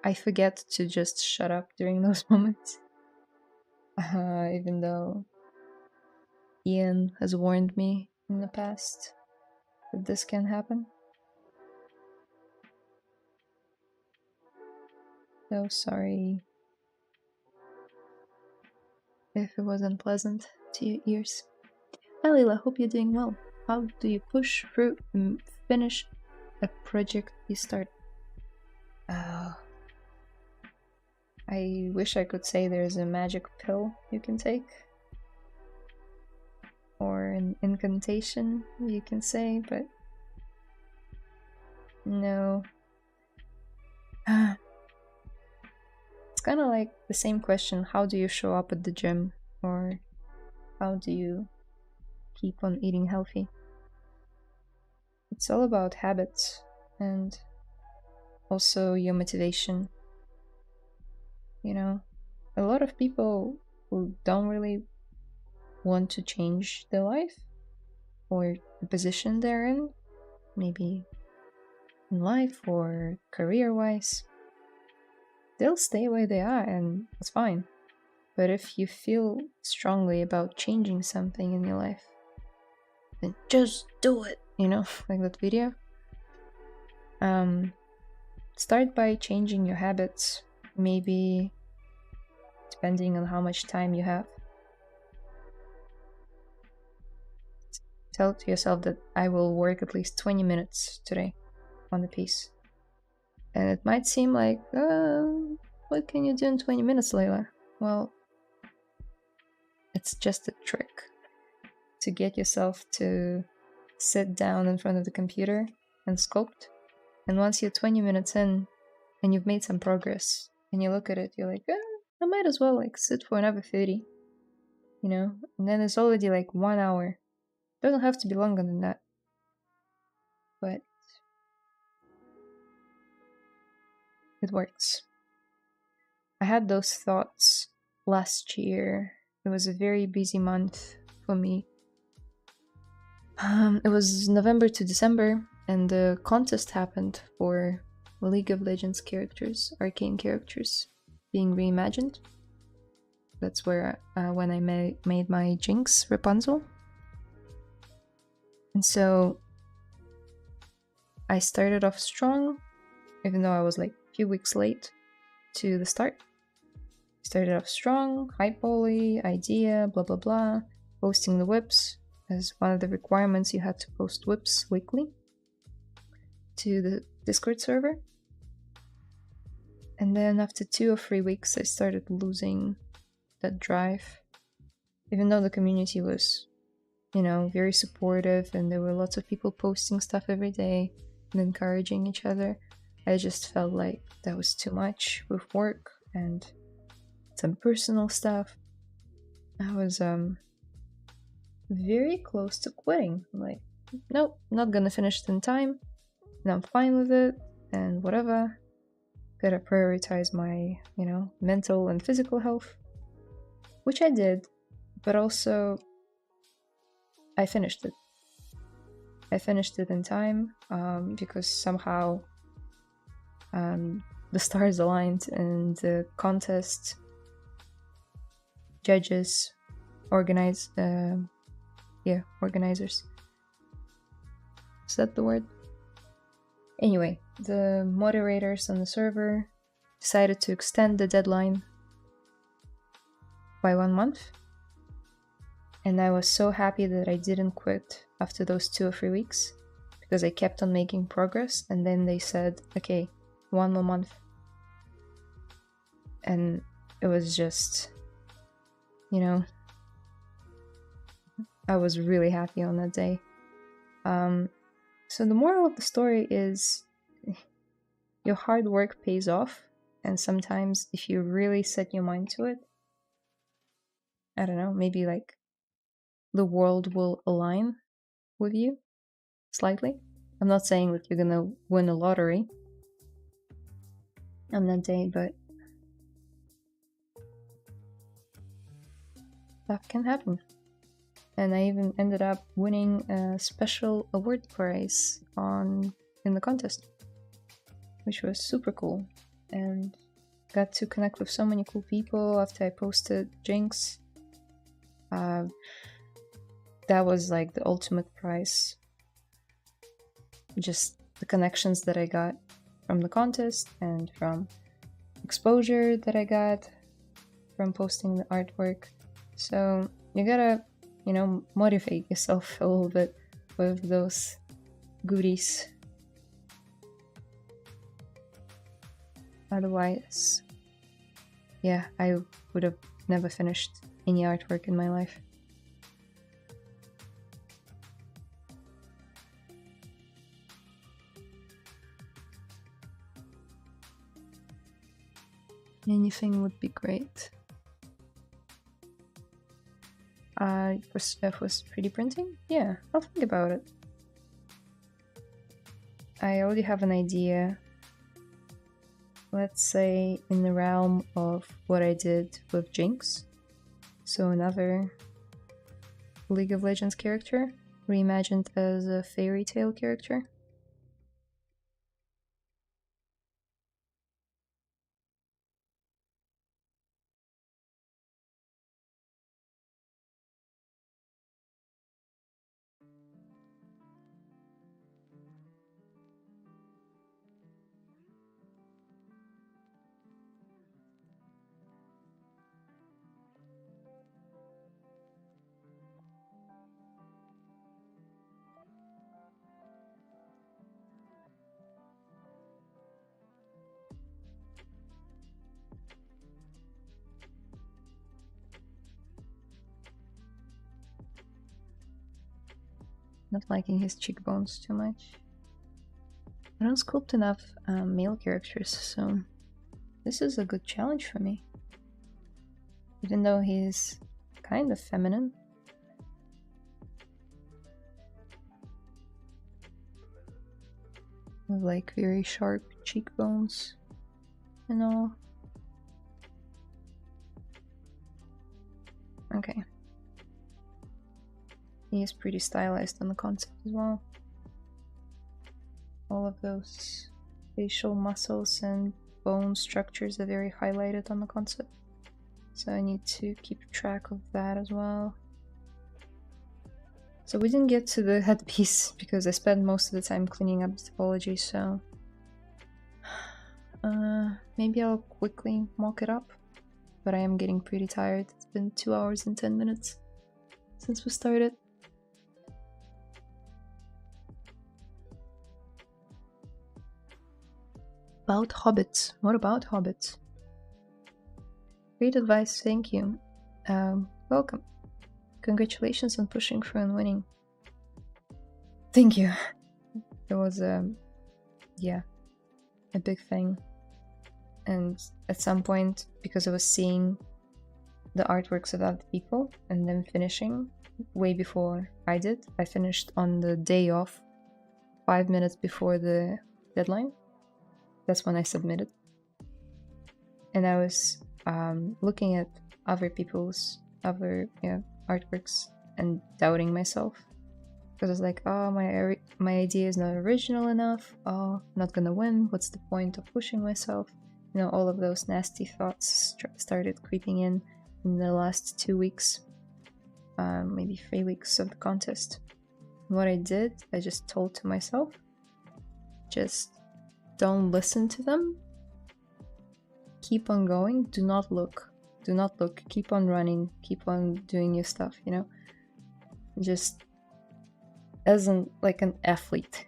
I forget to just shut up during those moments. Even though Ian has warned me in the past that this can happen. So sorry if it was unpleasant to your ears. Hi Layla, hope you're doing well. How do you push through and finish a project you start? I wish I could say there's a magic pill you can take. Or an incantation you can say, but no. It's kind of like the same question, how do you show up at the gym? Or how do you keep on eating healthy? It's all about habits and also your motivation. You know, a lot of people who don't really want to change their life or the position they're in, maybe in life or career-wise, they'll stay where they are and it's fine. But if you feel strongly about changing something in your life, then just do it, you know, like that video. Start by changing your habits, maybe depending on how much time you have. Tell to yourself that I will work at least 20 minutes today on the piece. And it might seem like, what can you do in 20 minutes, Layla? Well, it's just a trick to get yourself to sit down in front of the computer and sculpt. And once you're 20 minutes in and you've made some progress and you look at it, you're like, I might as well like sit for another 30, you know? And then it's already like 1 hour. Doesn't have to be longer than that. But it works. I had those thoughts last year. It was a very busy month for me. It was November to December, and the contest happened for League of Legends characters, arcane characters, being reimagined. That's where when I made my Jinx Rapunzel. And so I started off strong, even though I was like a few weeks late to the start. Started off strong, high poly, idea, blah blah blah, posting the whips. As one of the requirements, you had to post whips weekly to the Discord server. And then after 2 or 3 weeks, I started losing that drive. Even though the community was, you know, very supportive and there were lots of people posting stuff every day and encouraging each other, I just felt like that was too much with work and some personal stuff. I was very close to quitting. I'm like, nope, not gonna finish it in time, and I'm fine with it, and whatever. Gotta prioritize my, you know, mental and physical health, which I did, but also I finished it. I finished it in time because somehow the stars aligned and the contest judges, organizers. Is that the word? Anyway, the moderators on the server decided to extend the deadline by 1 month. And I was so happy that I didn't quit after those 2 or 3 weeks because I kept on making progress. And then they said, okay, 1 more month. And it was just, you know, I was really happy on that day. So the moral of the story is your hard work pays off. And sometimes if you really set your mind to it, I don't know, maybe like the world will align with you slightly. I'm not saying that you're gonna win a lottery on that day, but that can happen. And I even ended up winning a special award prize in the contest, which was super cool, and got to connect with so many cool people after I posted Jinx. That was like the ultimate prize. Just the connections that I got from the contest and from exposure that I got from posting the artwork. So you gotta, you know, motivate yourself a little bit with those goodies. Otherwise, yeah, I would have never finished any artwork in my life. Anything would be great. For 3D printing? Yeah, I'll think about it. I already have an idea. Let's say in the realm of what I did with Jinx. So another League of Legends character, reimagined as a fairy tale character. Not liking his cheekbones too much. I don't sculpt enough male characters, so this is a good challenge for me. Even though he's kind of feminine. With like very sharp cheekbones and all. Okay. He is pretty stylized on the concept as well. All of those facial muscles and bone structures are very highlighted on the concept. So I need to keep track of that as well. So we didn't get to the headpiece because I spent most of the time cleaning up the topology, so maybe I'll quickly mock it up. But I am getting pretty tired. It's been 2 hours and 10 minutes since we started. About hobbits. What about hobbits? Great advice, thank you. Welcome. Congratulations on pushing through and winning. Thank you. It was yeah, a big thing. And at some point, because I was seeing the artworks of other people and then finishing way before I did, I finished on the day off, 5 minutes before the deadline. That's when I submitted. And I was looking at other people's artworks and doubting myself. Because I was like, oh, my idea is not original enough. Oh, I'm not gonna win. What's the point of pushing myself? You know, all of those nasty thoughts started creeping in the last 2 weeks, maybe 3 weeks of the contest. What I did, I just told to myself, just don't listen to them. Keep on going. Do not look. Do not look. Keep on running. Keep on doing your stuff, you know? Just as an athlete.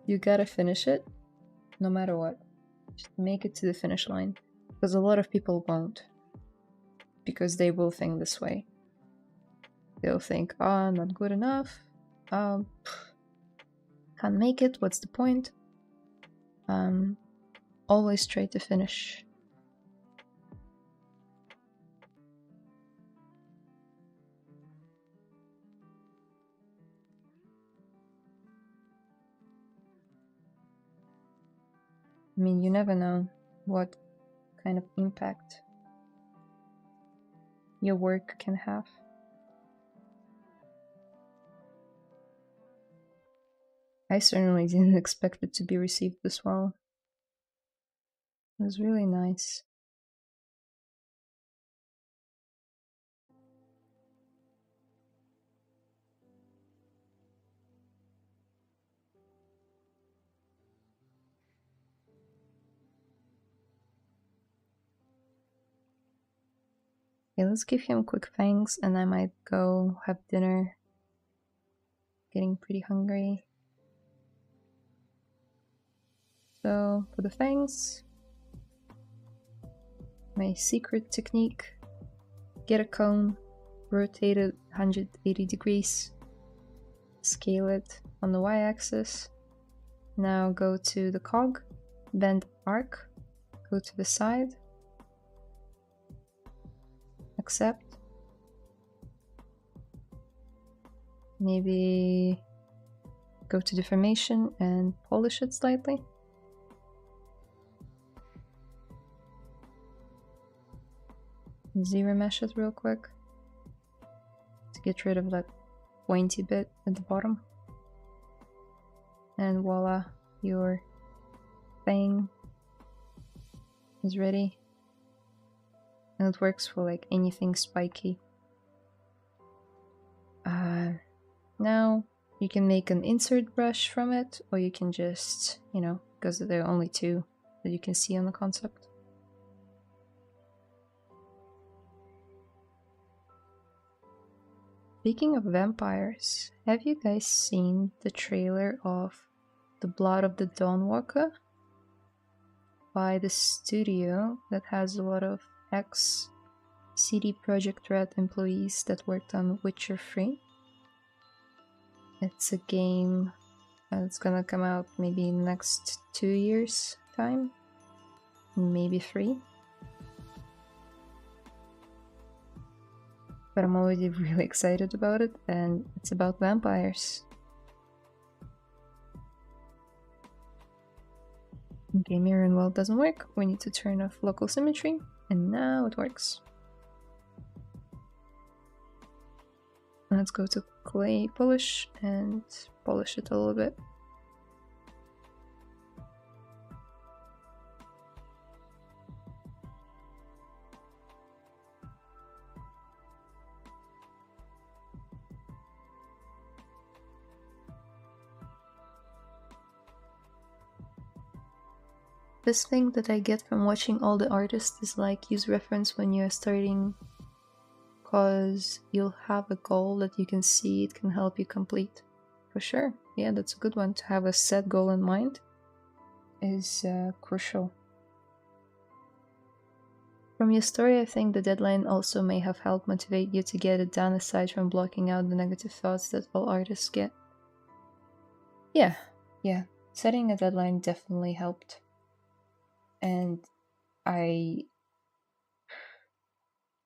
You gotta finish it no matter what. Just make it to the finish line. Because a lot of people won't. Because they will think this way. They'll think, oh, I'm not good enough. Can't make it. What's the point? Always try to finish. I mean, you never know what kind of impact your work can have. I certainly didn't expect it to be received this well. It was really nice. Okay, let's give him quick fangs and I might go have dinner. Getting pretty hungry. So for the fangs, my secret technique, get a cone, rotate it 180 degrees, scale it on the y-axis. Now go to the cog, bend arc, go to the side, accept. Maybe go to deformation and polish it slightly. ZRemesh it real quick to get rid of that pointy bit at the bottom. And voila, your thing is ready. And it works for like anything spiky. Now you can make an insert brush from it, or you can just, you know, because there are only two that you can see on the concept. Speaking of vampires, have you guys seen the trailer of The Blood of the Dawnwalker by the studio that has a lot of ex-CD Projekt Red employees that worked on Witcher 3? It's a game that's gonna come out maybe in the next 2 years time, maybe 3. But I'm already really excited about it, and it's about vampires. Okay, mirror and weld doesn't work. We need to turn off local symmetry, and now it works. Let's go to clay polish and polish it a little bit. This thing that I get from watching all the artists is like, use reference when you're starting, because you'll have a goal that you can see it can help you complete. For sure. Yeah, that's a good one. To have a set goal in mind is crucial. From your story, I think the deadline also may have helped motivate you to get it done, aside from blocking out the negative thoughts that all artists get. Yeah. Setting a deadline definitely helped. And I,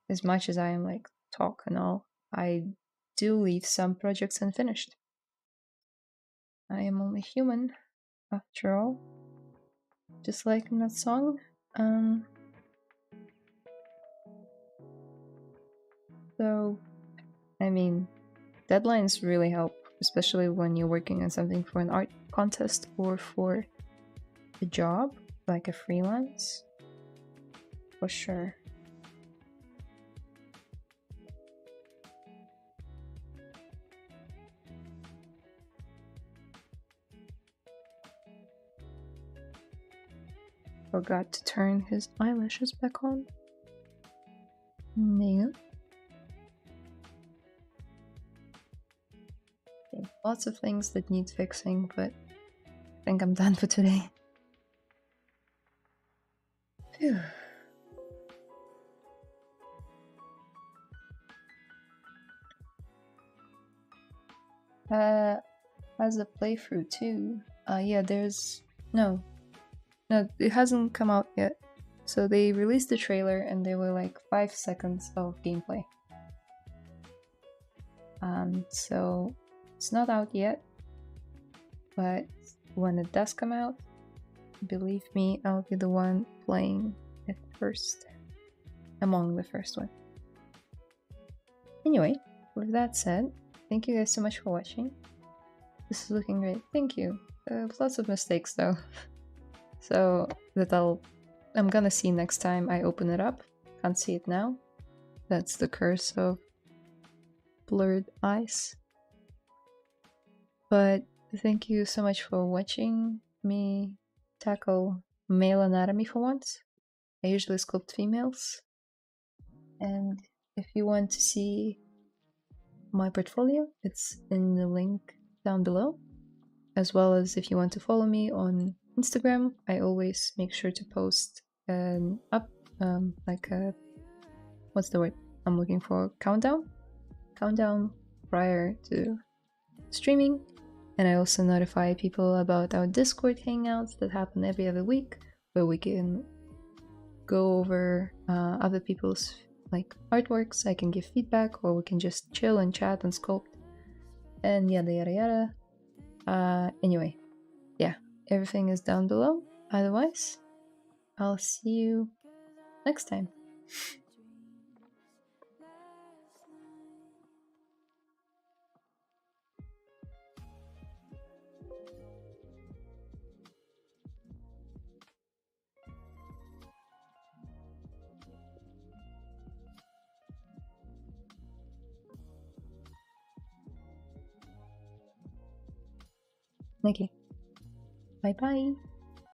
as much as I am like talk and all, I do leave some projects unfinished. I am only human, after all. Just like in that song. So, I mean, deadlines really help, especially when you're working on something for an art contest or for a job, like a freelance. For sure. Forgot to turn his eyelashes back on. There you go. Okay, lots of things that need fixing, but I think I'm done for today. Phew. Has a playthrough too. Yeah, there's no, it hasn't come out yet. So they released the trailer and there were like 5 seconds of gameplay. So it's not out yet, but when it does come out, believe me, I'll be the one playing it first, among the first one. Anyway, with that said, thank you guys so much for watching. This is looking great. Thank you. Lots of mistakes though. So that I'm gonna see next time I open it up. Can't see it now. That's the curse of blurred eyes. But thank you so much for watching me tackle male anatomy for once. I usually sculpt females. And if you want to see my portfolio, it's in the link down below. As well as if you want to follow me on Instagram, I always make sure to post an like a, what's the word I'm looking for? Countdown prior to streaming. And I also notify people about our Discord hangouts that happen every other week, where we can go over other people's like artworks. I can give feedback, or we can just chill and chat and sculpt, and yada yada yada. Anyway, yeah, everything is down below. Otherwise, I'll see you next time. Okay. Bye bye.